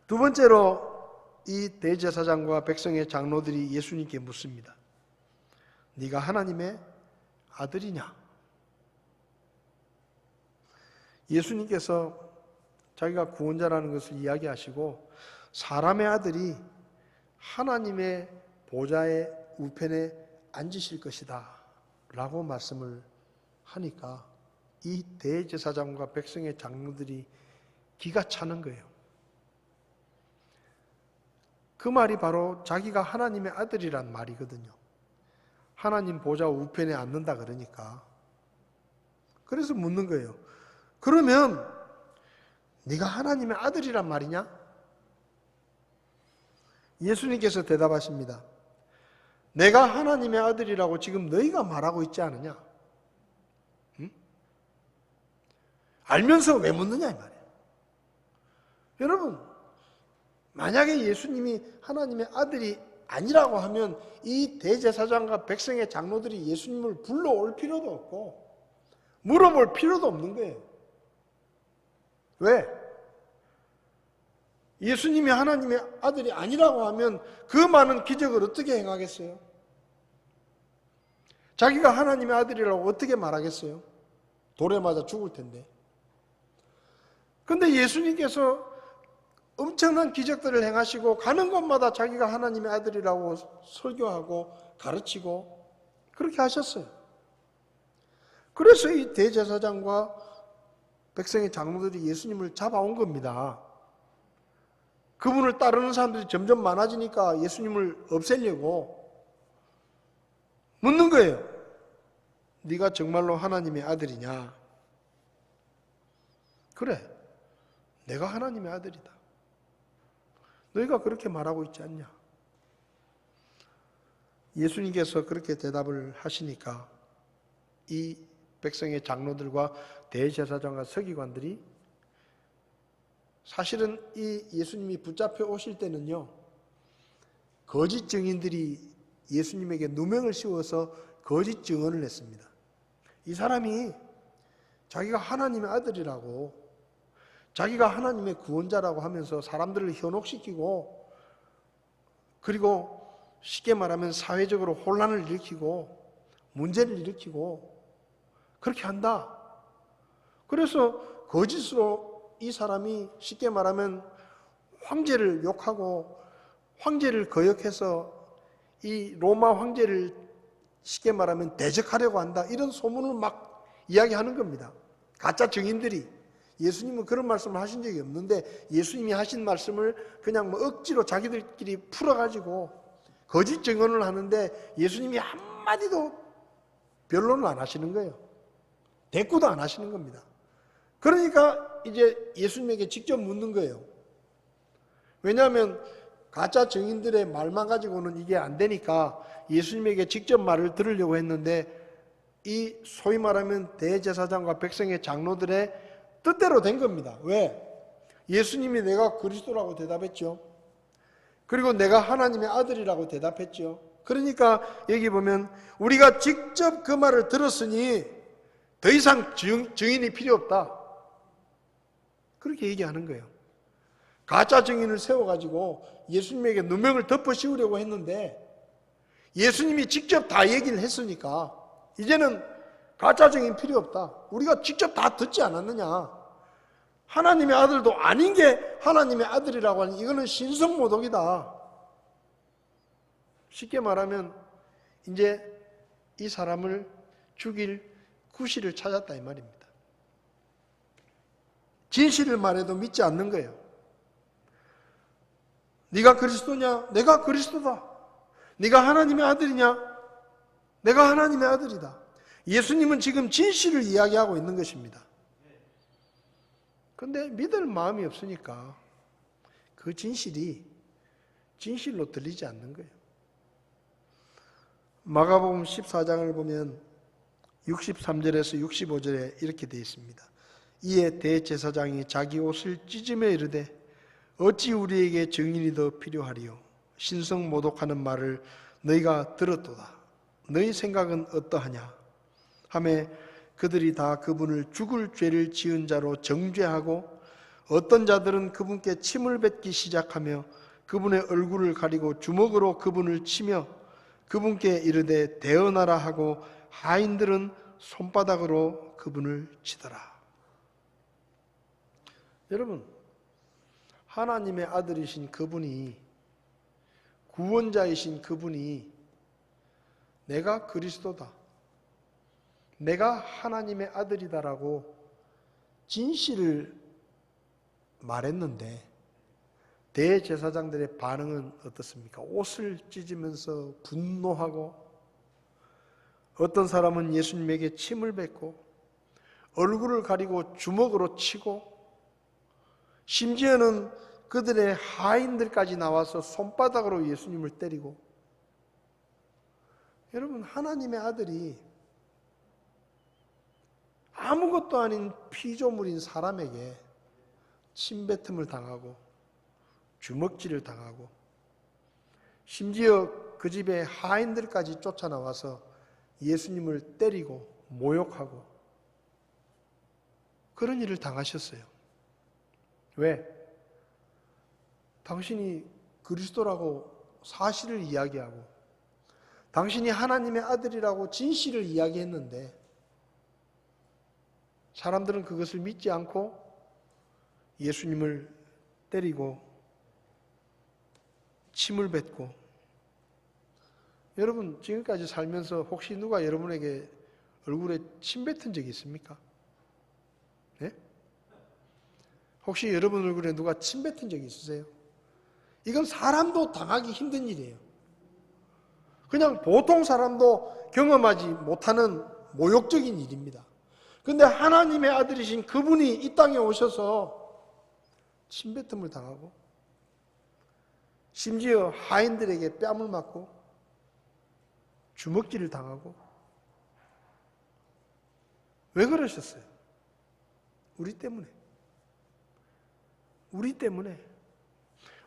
두 번째로 이 대제사장과 백성의 장로들이 예수님께 묻습니다. 네가 하나님의 아들이냐? 예수님께서 자기가 구원자라는 것을 이야기하시고 사람의 아들이 하나님의 보좌의 우편에 앉으실 것이다 라고 말씀을 하니까 이 대제사장과 백성의 장로들이 기가 차는 거예요. 그 말이 바로 자기가 하나님의 아들이란 말이거든요. 하나님 보좌 우편에 앉는다 그러니까. 그래서 묻는 거예요. 그러면 네가 하나님의 아들이란 말이냐? 예수님께서 대답하십니다. 내가 하나님의 아들이라고 지금 너희가 말하고 있지 않느냐? 응? 알면서 왜 묻느냐 이 말이에요. 여러분, 만약에 예수님이 하나님의 아들이 아니라고 하면 이 대제사장과 백성의 장로들이 예수님을 불러올 필요도 없고 물어볼 필요도 없는 거예요. 왜? 예수님이 하나님의 아들이 아니라고 하면 그 많은 기적을 어떻게 행하겠어요? 자기가 하나님의 아들이라고 어떻게 말하겠어요? 돌에 맞아 죽을 텐데. 그런데 예수님께서 엄청난 기적들을 행하시고 가는 곳마다 자기가 하나님의 아들이라고 설교하고 가르치고 그렇게 하셨어요. 그래서 이 대제사장과 백성의 장로들이 예수님을 잡아온 겁니다. 그분을 따르는 사람들이 점점 많아지니까 예수님을 없애려고 묻는 거예요. 네가 정말로 하나님의 아들이냐? 그래, 내가 하나님의 아들이다. 너희가 그렇게 말하고 있지 않냐? 예수님께서 그렇게 대답을 하시니까 이 백성의 장로들과 대제사장과 서기관들이 사실은 이 예수님이 붙잡혀 오실 때는요, 거짓 증인들이 예수님에게 누명을 씌워서 거짓 증언을 했습니다. 이 사람이 자기가 하나님의 아들이라고, 자기가 하나님의 구원자라고 하면서 사람들을 현혹시키고, 그리고 쉽게 말하면 사회적으로 혼란을 일으키고 문제를 일으키고 그렇게 한다. 그래서 거짓으로 이 사람이 쉽게 말하면 황제를 욕하고 황제를 거역해서 이 로마 황제를 쉽게 말하면 대적하려고 한다. 이런 소문을 막 이야기하는 겁니다. 가짜 증인들이. 예수님은 그런 말씀을 하신 적이 없는데 예수님이 하신 말씀을 그냥 뭐 억지로 자기들끼리 풀어가지고 거짓 증언을 하는데 예수님이 한마디도 변론을 안 하시는 거예요. 대꾸도 안 하시는 겁니다. 그러니까 이제 예수님에게 직접 묻는 거예요. 왜냐하면 가짜 증인들의 말만 가지고는 이게 안 되니까 예수님에게 직접 말을 들으려고 했는데 이 소위 말하면 대제사장과 백성의 장로들의 뜻대로 된 겁니다. 왜? 예수님이 내가 그리스도라고 대답했죠. 그리고 내가 하나님의 아들이라고 대답했죠. 그러니까 여기 보면 우리가 직접 그 말을 들었으니 더 이상 증인이 필요 없다. 그렇게 얘기하는 거예요. 가짜 증인을 세워가지고 예수님에게 누명을 덮어 씌우려고 했는데 예수님이 직접 다 얘기를 했으니까 이제는 가짜 증인 필요 없다. 우리가 직접 다 듣지 않았느냐. 하나님의 아들도 아닌 게 하나님의 아들이라고 하니 이거는 신성모독이다. 쉽게 말하면 이제 이 사람을 죽일 구실을 찾았다 이 말입니다. 진실을 말해도 믿지 않는 거예요. 네가 그리스도냐? 내가 그리스도다. 네가 하나님의 아들이냐? 내가 하나님의 아들이다. 예수님은 지금 진실을 이야기하고 있는 것입니다. 그런데 믿을 마음이 없으니까 그 진실이 진실로 들리지 않는 거예요. 마가복음 14장을 보면 63절에서 65절에 이렇게 되어 있습니다. 이에 대제사장이 자기 옷을 찢으며 이르되 어찌 우리에게 증인이 더 필요하리요? 신성모독하는 말을 너희가 들었도다. 너희 생각은 어떠하냐? 하매 그들이 다 그분을 죽을 죄를 지은 자로 정죄하고 어떤 자들은 그분께 침을 뱉기 시작하며 그분의 얼굴을 가리고 주먹으로 그분을 치며 그분께 이르되 대언하라 하고 하인들은 손바닥으로 그분을 치더라. 여러분, 하나님의 아들이신 그분이, 구원자이신 그분이 내가 그리스도다, 내가 하나님의 아들이다라고 진실을 말했는데 대제사장들의 반응은 어떻습니까? 옷을 찢으면서 분노하고 어떤 사람은 예수님에게 침을 뱉고 얼굴을 가리고 주먹으로 치고 심지어는 그들의 하인들까지 나와서 손바닥으로 예수님을 때리고. 여러분, 하나님의 아들이 아무것도 아닌 피조물인 사람에게 침뱉음을 당하고 주먹질을 당하고 심지어 그 집의 하인들까지 쫓아나와서 예수님을 때리고 모욕하고 그런 일을 당하셨어요. 왜? 당신이 그리스도라고 사실을 이야기하고 당신이 하나님의 아들이라고 진실을 이야기했는데 사람들은 그것을 믿지 않고 예수님을 때리고 침을 뱉고. 여러분, 지금까지 살면서 혹시 누가 여러분에게 얼굴에 침 뱉은 적이 있습니까? 네? 혹시 여러분 얼굴에 누가 침 뱉은 적이 있으세요? 이건 사람도 당하기 힘든 일이에요. 그냥 보통 사람도 경험하지 못하는 모욕적인 일입니다. 그런데 하나님의 아들이신 그분이 이 땅에 오셔서 침뱉음을 당하고 심지어 하인들에게 뺨을 맞고 주먹질을 당하고. 왜 그러셨어요? 우리 때문에. 우리 때문에.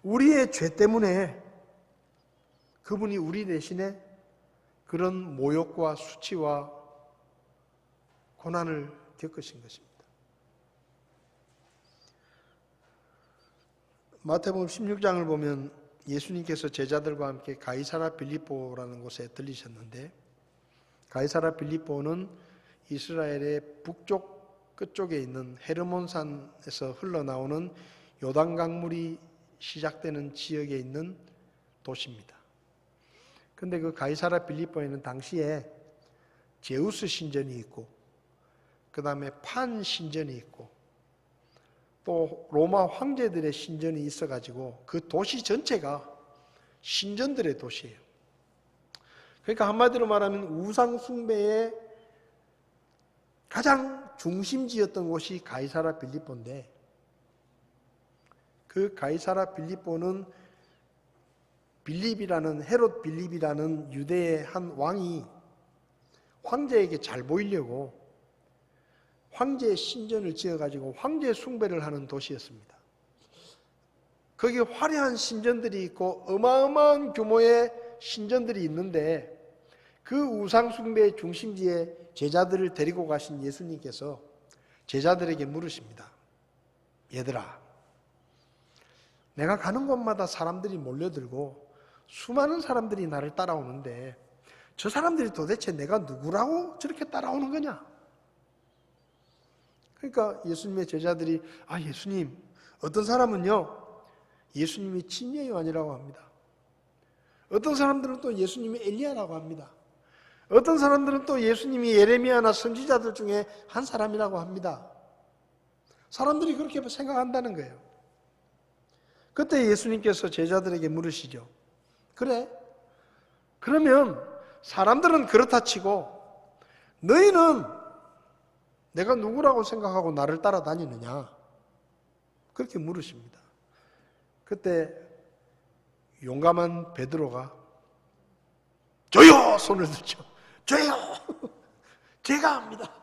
우리의 죄 때문에 그분이 우리 대신에 그런 모욕과 수치와 고난을 겪으신 것입니다. 마태복음 16장을 보면 예수님께서 제자들과 함께 가이사라 빌립보라는 곳에 들리셨는데 가이사라 빌립보는 이스라엘의 북쪽 끝쪽에 있는 헤르몬산에서 흘러나오는 요단 강물이 시작되는 지역에 있는 도시입니다. 근데 그 가이사라 빌립보에는 당시에 제우스 신전이 있고, 그 다음에 판 신전이 있고, 또 로마 황제들의 신전이 있어가지고 그 도시 전체가 신전들의 도시예요. 그러니까 한마디로 말하면 우상 숭배의 가장 중심지였던 곳이 가이사라 빌립보인데, 그 가이사라 빌립보는 빌립이라는, 헤롯 빌립이라는 유대의 한 왕이 황제에게 잘 보이려고 황제의 신전을 지어가지고 황제 숭배를 하는 도시였습니다. 거기 화려한 신전들이 있고 어마어마한 규모의 신전들이 있는데, 그 우상 숭배의 중심지에 제자들을 데리고 가신 예수님께서 제자들에게 물으십니다. 얘들아, 내가 가는 곳마다 사람들이 몰려들고 수많은 사람들이 나를 따라오는데 저 사람들이 도대체 내가 누구라고 저렇게 따라오는 거냐? 그러니까 예수님의 제자들이, 예수님, 어떤 사람은요 예수님이 친녀 요한이라고 합니다. 어떤 사람들은 또 예수님이 엘리야라고 합니다. 어떤 사람들은 또 예수님이 예레미야나 선지자들 중에 한 사람이라고 합니다. 사람들이 그렇게 생각한다는 거예요. 그때 예수님께서 제자들에게 물으시죠. 그래, 그러면 사람들은 그렇다 치고 너희는 내가 누구라고 생각하고 나를 따라다니느냐? 그렇게 물으십니다. 그때 용감한 베드로가 저요! 손을 들죠. 저요! 제가 합니다.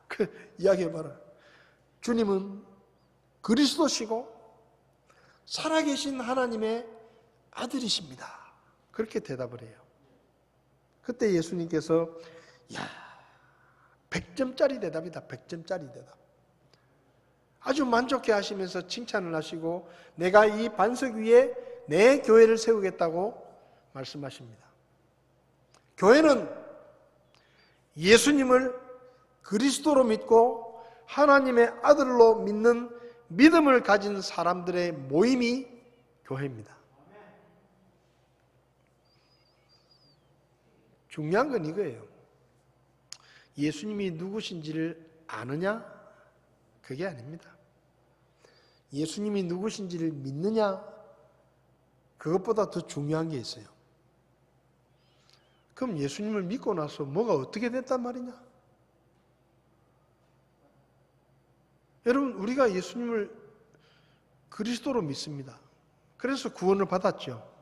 그 이야기해봐라. 주님은 그리스도시고 살아계신 하나님의 아들이십니다. 그렇게 대답을 해요. 그때 예수님께서 100점짜리 대답이다. 100점짜리 대답. 아주 만족해 하시면서 칭찬을 하시고 내가 이 반석 위에 내 교회를 세우겠다고 말씀하십니다. 교회는 예수님을 그리스도로 믿고 하나님의 아들로 믿는 믿음을 가진 사람들의 모임이 교회입니다. 중요한 건 이거예요. 예수님이 누구신지를 아느냐? 그게 아닙니다. 예수님이 누구신지를 믿느냐? 그것보다 더 중요한 게 있어요. 그럼 예수님을 믿고 나서 뭐가 어떻게 됐단 말이냐? 여러분, 우리가 예수님을 그리스도로 믿습니다. 그래서 구원을 받았죠.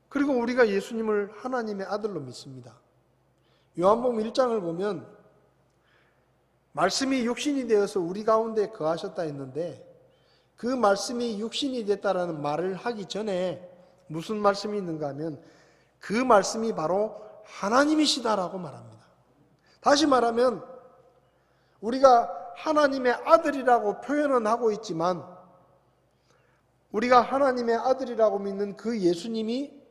그리고 우리가 예수님을 하나님의 아들로 믿습니다. 요한복음 1장을 보면 말씀이 육신이 되어서 우리 가운데 거하셨다 했는데, 그 말씀이 육신이 됐다라는 말을 하기 전에 무슨 말씀이 있는가 하면 그 말씀이 바로 하나님이시다라고 말합니다. 다시 말하면 우리가 하나님의 아들이라고 표현은 하고 있지만 우리가 하나님의 아들이라고 믿는 그 예수님이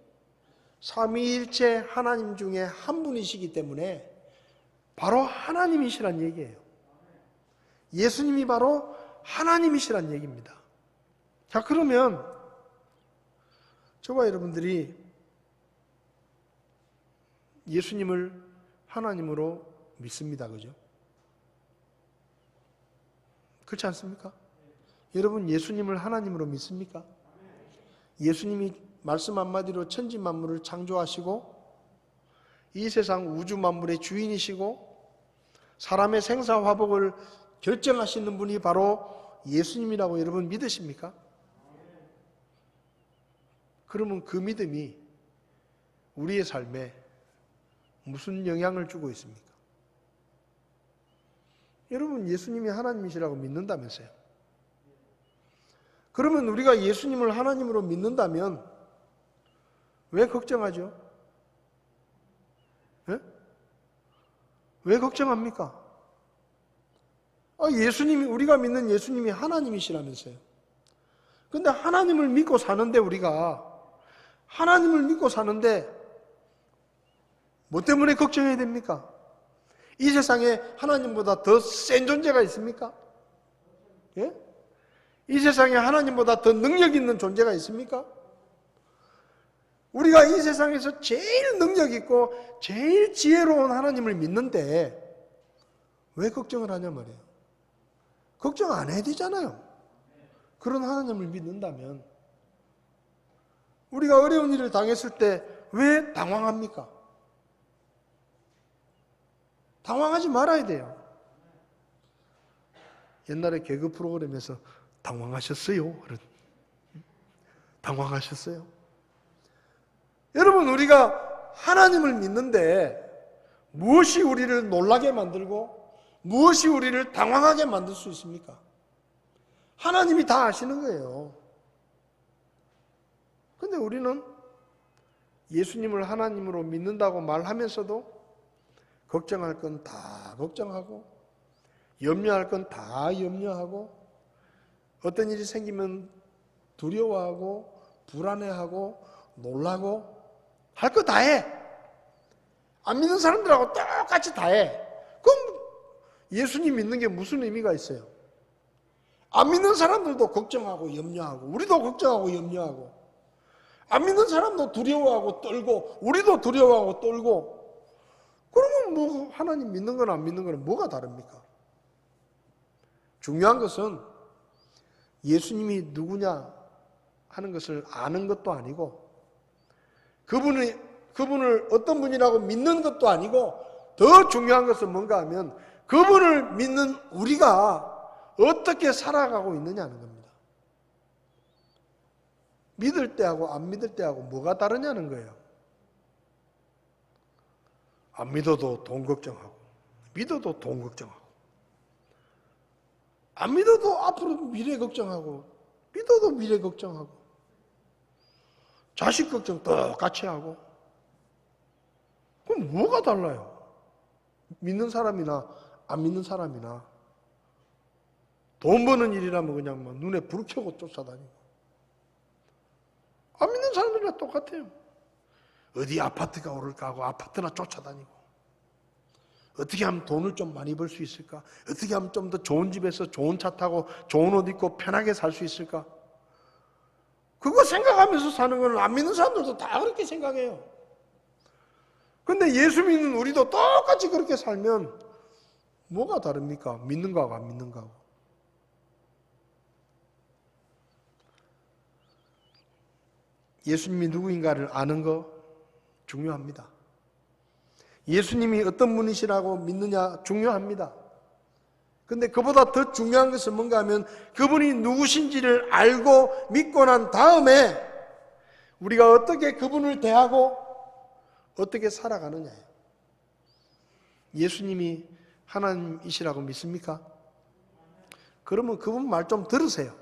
삼위일체 하나님 중에 한 분이시기 때문에 바로 하나님이시란 얘기예요. 예수님이 바로 하나님이시란 얘기입니다. 자, 그러면 저와 여러분들이 예수님을 하나님으로 믿습니다. 그죠? 그렇지 않습니까? 여러분, 예수님을 하나님으로 믿습니까? 예수님이 말씀 한마디로 천지 만물을 창조하시고 이 세상 우주 만물의 주인이시고 사람의 생사 화복을 결정하시는 분이 바로 예수님이라고 여러분 믿으십니까? 그러면 그 믿음이 우리의 삶에 무슨 영향을 주고 있습니까? 여러분, 예수님이 하나님이시라고 믿는다면서요. 그러면 우리가 예수님을 하나님으로 믿는다면 왜 걱정하죠? 네? 왜 걱정합니까? 예수님이, 우리가 믿는 예수님이 하나님이시라면서요. 근데 하나님을 믿고 사는데, 우리가 하나님을 믿고 사는데 뭐 때문에 걱정해야 됩니까? 이 세상에 하나님보다 더 센 존재가 있습니까? 예? 이 세상에 하나님보다 더 능력 있는 존재가 있습니까? 우리가 이 세상에서 제일 능력 있고 제일 지혜로운 하나님을 믿는데 왜 걱정을 하냐 말이에요. 걱정 안 해야 되잖아요. 그런 하나님을 믿는다면 우리가 어려운 일을 당했을 때 왜 당황합니까? 당황하지 말아야 돼요. 옛날에 개그 프로그램에서 당황하셨어요? 당황하셨어요? 여러분, 우리가 하나님을 믿는데 무엇이 우리를 놀라게 만들고 무엇이 우리를 당황하게 만들 수 있습니까? 하나님이 다 아시는 거예요. 근데 우리는 예수님을 하나님으로 믿는다고 말하면서도 걱정할 건 다 걱정하고 염려할 건 다 염려하고 어떤 일이 생기면 두려워하고 불안해하고 놀라고 할 거 다 해. 안 믿는 사람들하고 똑같이 다 해. 그럼 예수님 믿는 게 무슨 의미가 있어요? 안 믿는 사람들도 걱정하고 염려하고 우리도 걱정하고 염려하고 안 믿는 사람도 두려워하고 떨고 우리도 두려워하고 떨고 그러면 뭐 하나님 믿는 거나 안 믿는 거는 뭐가 다릅니까? 중요한 것은 예수님이 누구냐 하는 것을 아는 것도 아니고 그분을 어떤 분이라고 믿는 것도 아니고 더 중요한 것은 뭔가 하면 그분을 믿는 우리가 어떻게 살아가고 있느냐는 겁니다. 믿을 때하고 안 믿을 때하고 뭐가 다르냐는 거예요. 안 믿어도 돈 걱정하고 믿어도 돈 걱정하고 안 믿어도 앞으로 미래 걱정하고 믿어도 미래 걱정하고 자식 걱정 똑같이 하고 그럼 뭐가 달라요? 믿는 사람이나 안 믿는 사람이나 돈 버는 일이라면 그냥 막 눈에 불 켜고 쫓아다니고 안 믿는 사람들이랑 똑같아요. 어디 아파트가 오를까 하고 아파트나 쫓아다니고 어떻게 하면 돈을 좀 많이 벌 수 있을까? 어떻게 하면 좀 더 좋은 집에서 좋은 차 타고 좋은 옷 입고 편하게 살 수 있을까? 그거 생각하면서 사는 거는 안 믿는 사람들도 다 그렇게 생각해요. 근데 예수 믿는 우리도 똑같이 그렇게 살면 뭐가 다릅니까? 믿는 거하고 안 믿는 거하고. 예수님이 누구인가를 아는 거 중요합니다. 예수님이 어떤 분이시라고 믿느냐 중요합니다. 근데 그보다 더 중요한 것은 뭔가 하면 그분이 누구신지를 알고 믿고 난 다음에 우리가 어떻게 그분을 대하고 어떻게 살아가느냐예요. 예수님이 하나님이시라고 믿습니까? 그러면 그분 말 좀 들으세요.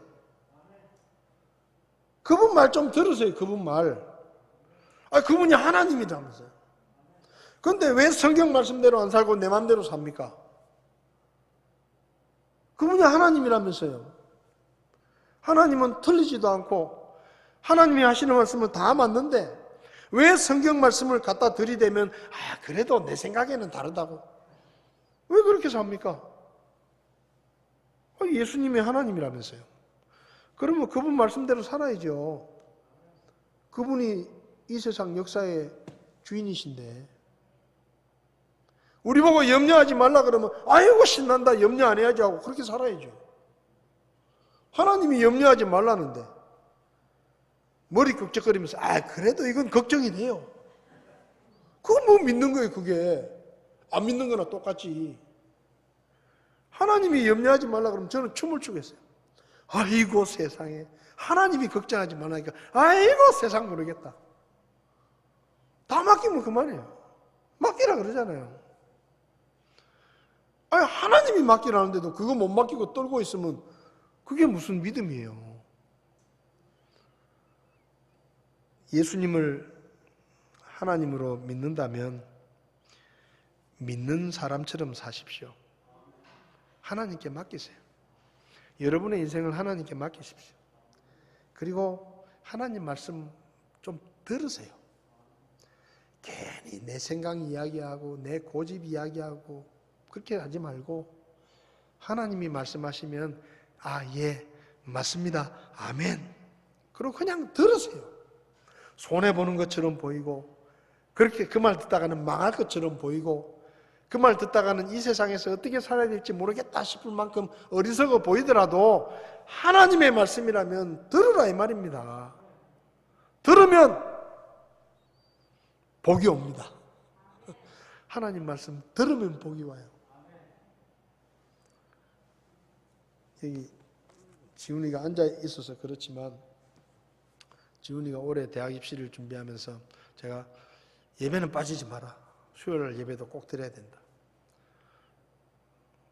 그분 말 좀 들으세요. 그분 말. 그분이 하나님이라면서요. 그런데 왜 성경 말씀대로 안 살고 내 마음대로 삽니까? 그분이 하나님이라면서요. 하나님은 틀리지도 않고 하나님이 하시는 말씀은 다 맞는데 왜 성경 말씀을 갖다 들이대면 그래도 내 생각에는 다르다고 왜 그렇게 삽니까? 예수님이 하나님이라면서요. 그러면 그분 말씀대로 살아야죠. 그분이 이 세상 역사의 주인이신데 우리 보고 염려하지 말라 그러면 아이고 신난다 염려 안 해야지 하고 그렇게 살아야죠. 하나님이 염려하지 말라는데 머리 끄적거리면서 그래도 이건 걱정이 돼요. 그거 뭐 믿는 거예요. 그게 안 믿는 거나 똑같지. 하나님이 염려하지 말라 그러면 저는 춤을 추겠어요. 아이고 세상에 하나님이 걱정하지 말라니까 아이고 세상 모르겠다. 다 맡기면 그만이에요. 맡기라 그러잖아요. 하나님이 맡기라는데도 그거 못 맡기고 떨고 있으면 그게 무슨 믿음이에요. 예수님을 하나님으로 믿는다면 믿는 사람처럼 사십시오. 하나님께 맡기세요. 여러분의 인생을 하나님께 맡기십시오. 그리고 하나님 말씀 좀 들으세요. 괜히 내 생각 이야기하고 내 고집 이야기하고 그렇게 하지 말고 하나님이 말씀하시면 아, 예, 맞습니다. 아멘. 그리고 그냥 들으세요. 손해보는 것처럼 보이고 그렇게 그 말 듣다가는 망할 것처럼 보이고 그 말 듣다가는 이 세상에서 어떻게 살아야 될지 모르겠다 싶을 만큼 어리석어 보이더라도 하나님의 말씀이라면 들으라 이 말입니다. 들으면 복이 옵니다. 하나님 말씀 들으면 복이 와요. 여기 지훈이가 앉아 있어서 그렇지만 지훈이가 올해 대학 입시를 준비하면서 제가 예배는 빠지지 마라. 수요일 예배도 꼭 드려야 된다.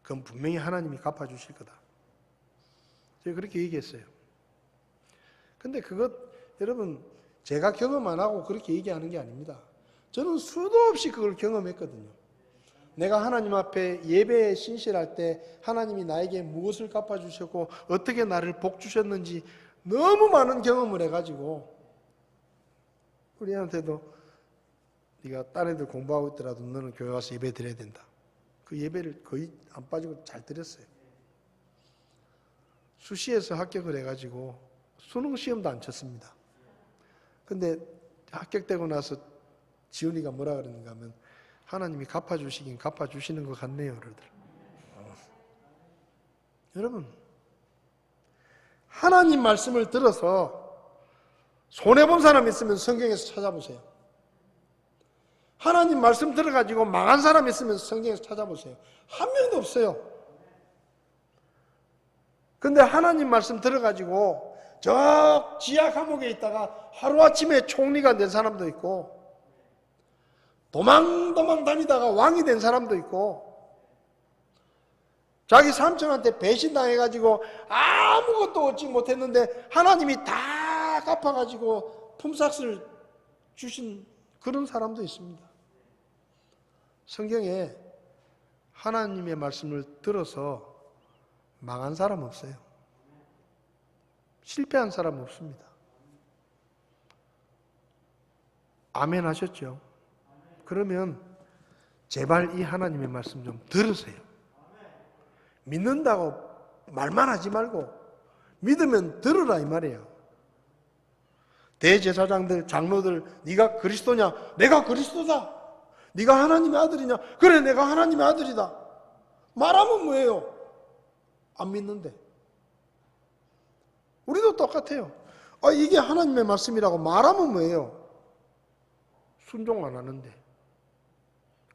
그건 분명히 하나님이 갚아주실 거다. 제가 그렇게 얘기했어요. 근데 그것 여러분 제가 경험 안 하고 그렇게 얘기하는 게 아닙니다. 저는 수도 없이 그걸 경험했거든요. 내가 하나님 앞에 예배에 신실할 때 하나님이 나에게 무엇을 갚아주셨고 어떻게 나를 복 주셨는지 너무 많은 경험을 해가지고 우리 애한테도 네가 딴 애들 공부하고 있더라도 너는 교회 와서 예배 드려야 된다. 그 예배를 거의 안 빠지고 잘 드렸어요. 수시에서 합격을 해가지고 수능 시험도 안 쳤습니다. 근데 합격되고 나서 지훈이가 뭐라 그러는가 하면 하나님이 갚아주시긴 갚아주시는 것 같네요. 그러더라고요. 여러분 하나님 말씀을 들어서 손해본 사람 있으면 성경에서 찾아보세요. 하나님 말씀 들어가지고 망한 사람 있으면 성경에서 찾아보세요. 한 명도 없어요. 근데 하나님 말씀 들어가지고 저 지하 감옥에 있다가 하루아침에 총리가 된 사람도 있고 도망 다니다가 왕이 된 사람도 있고 자기 삼촌한테 배신당해가지고 아무것도 얻지 못했는데 하나님이 다 갚아가지고 품삯을 주신 그런 사람도 있습니다. 성경에 하나님의 말씀을 들어서 망한 사람 없어요. 실패한 사람 없습니다. 아멘 하셨죠? 그러면 제발 이 하나님의 말씀 좀 들으세요. 믿는다고 말만 하지 말고 믿으면 들으라 이 말이에요. 대제사장들, 장로들 네가 그리스도냐? 내가 그리스도다. 네가 하나님의 아들이냐? 그래 내가 하나님의 아들이다. 말하면 뭐예요? 안 믿는데. 우리도 똑같아요. 이게 하나님의 말씀이라고 말하면 뭐예요? 순종 안 하는데.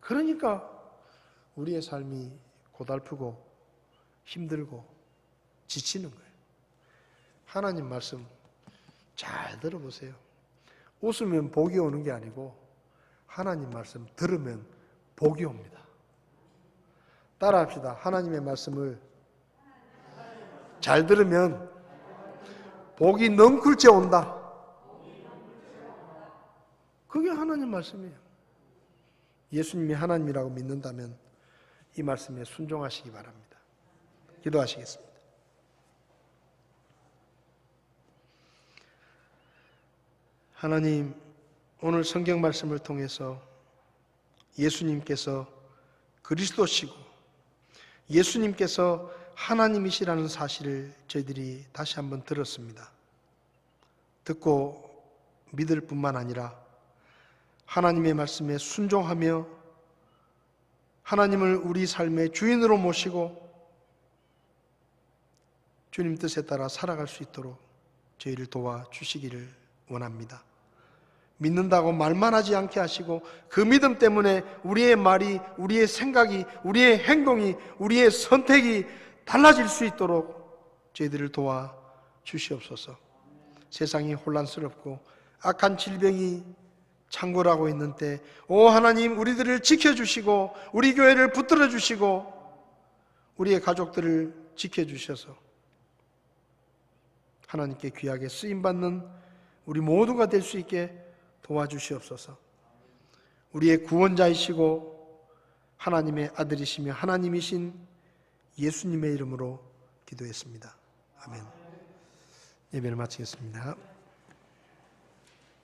그러니까 우리의 삶이 고달프고 힘들고 지치는 거예요. 하나님 말씀 잘 들어보세요. 웃으면 복이 오는 게 아니고 하나님 말씀 들으면 복이 옵니다. 따라합시다. 하나님의 말씀을 잘 들으면 복이 넝쿨째 온다. 그게 하나님 말씀이에요. 예수님이 하나님이라고 믿는다면 이 말씀에 순종하시기 바랍니다. 기도하시겠습니다. 하나님, 오늘 성경 말씀을 통해서 예수님께서 그리스도시고 예수님께서 하나님이시라는 사실을 저희들이 다시 한번 들었습니다. 듣고 믿을 뿐만 아니라 하나님의 말씀에 순종하며 하나님을 우리 삶의 주인으로 모시고 주님 뜻에 따라 살아갈 수 있도록 저희를 도와주시기를 원합니다. 믿는다고 말만 하지 않게 하시고 그 믿음 때문에 우리의 말이, 우리의 생각이, 우리의 행동이, 우리의 선택이 달라질 수 있도록 저희들을 도와주시옵소서. 세상이 혼란스럽고 악한 질병이 창궐하고 있는 때 오 하나님 우리들을 지켜주시고 우리 교회를 붙들어 주시고 우리의 가족들을 지켜주셔서 하나님께 귀하게 쓰임받는 우리 모두가 될 수 있게 도와주시옵소서. 우리의 구원자이시고 하나님의 아들이시며 하나님이신 예수님의 이름으로 기도했습니다. 아멘. 예배를 마치겠습니다.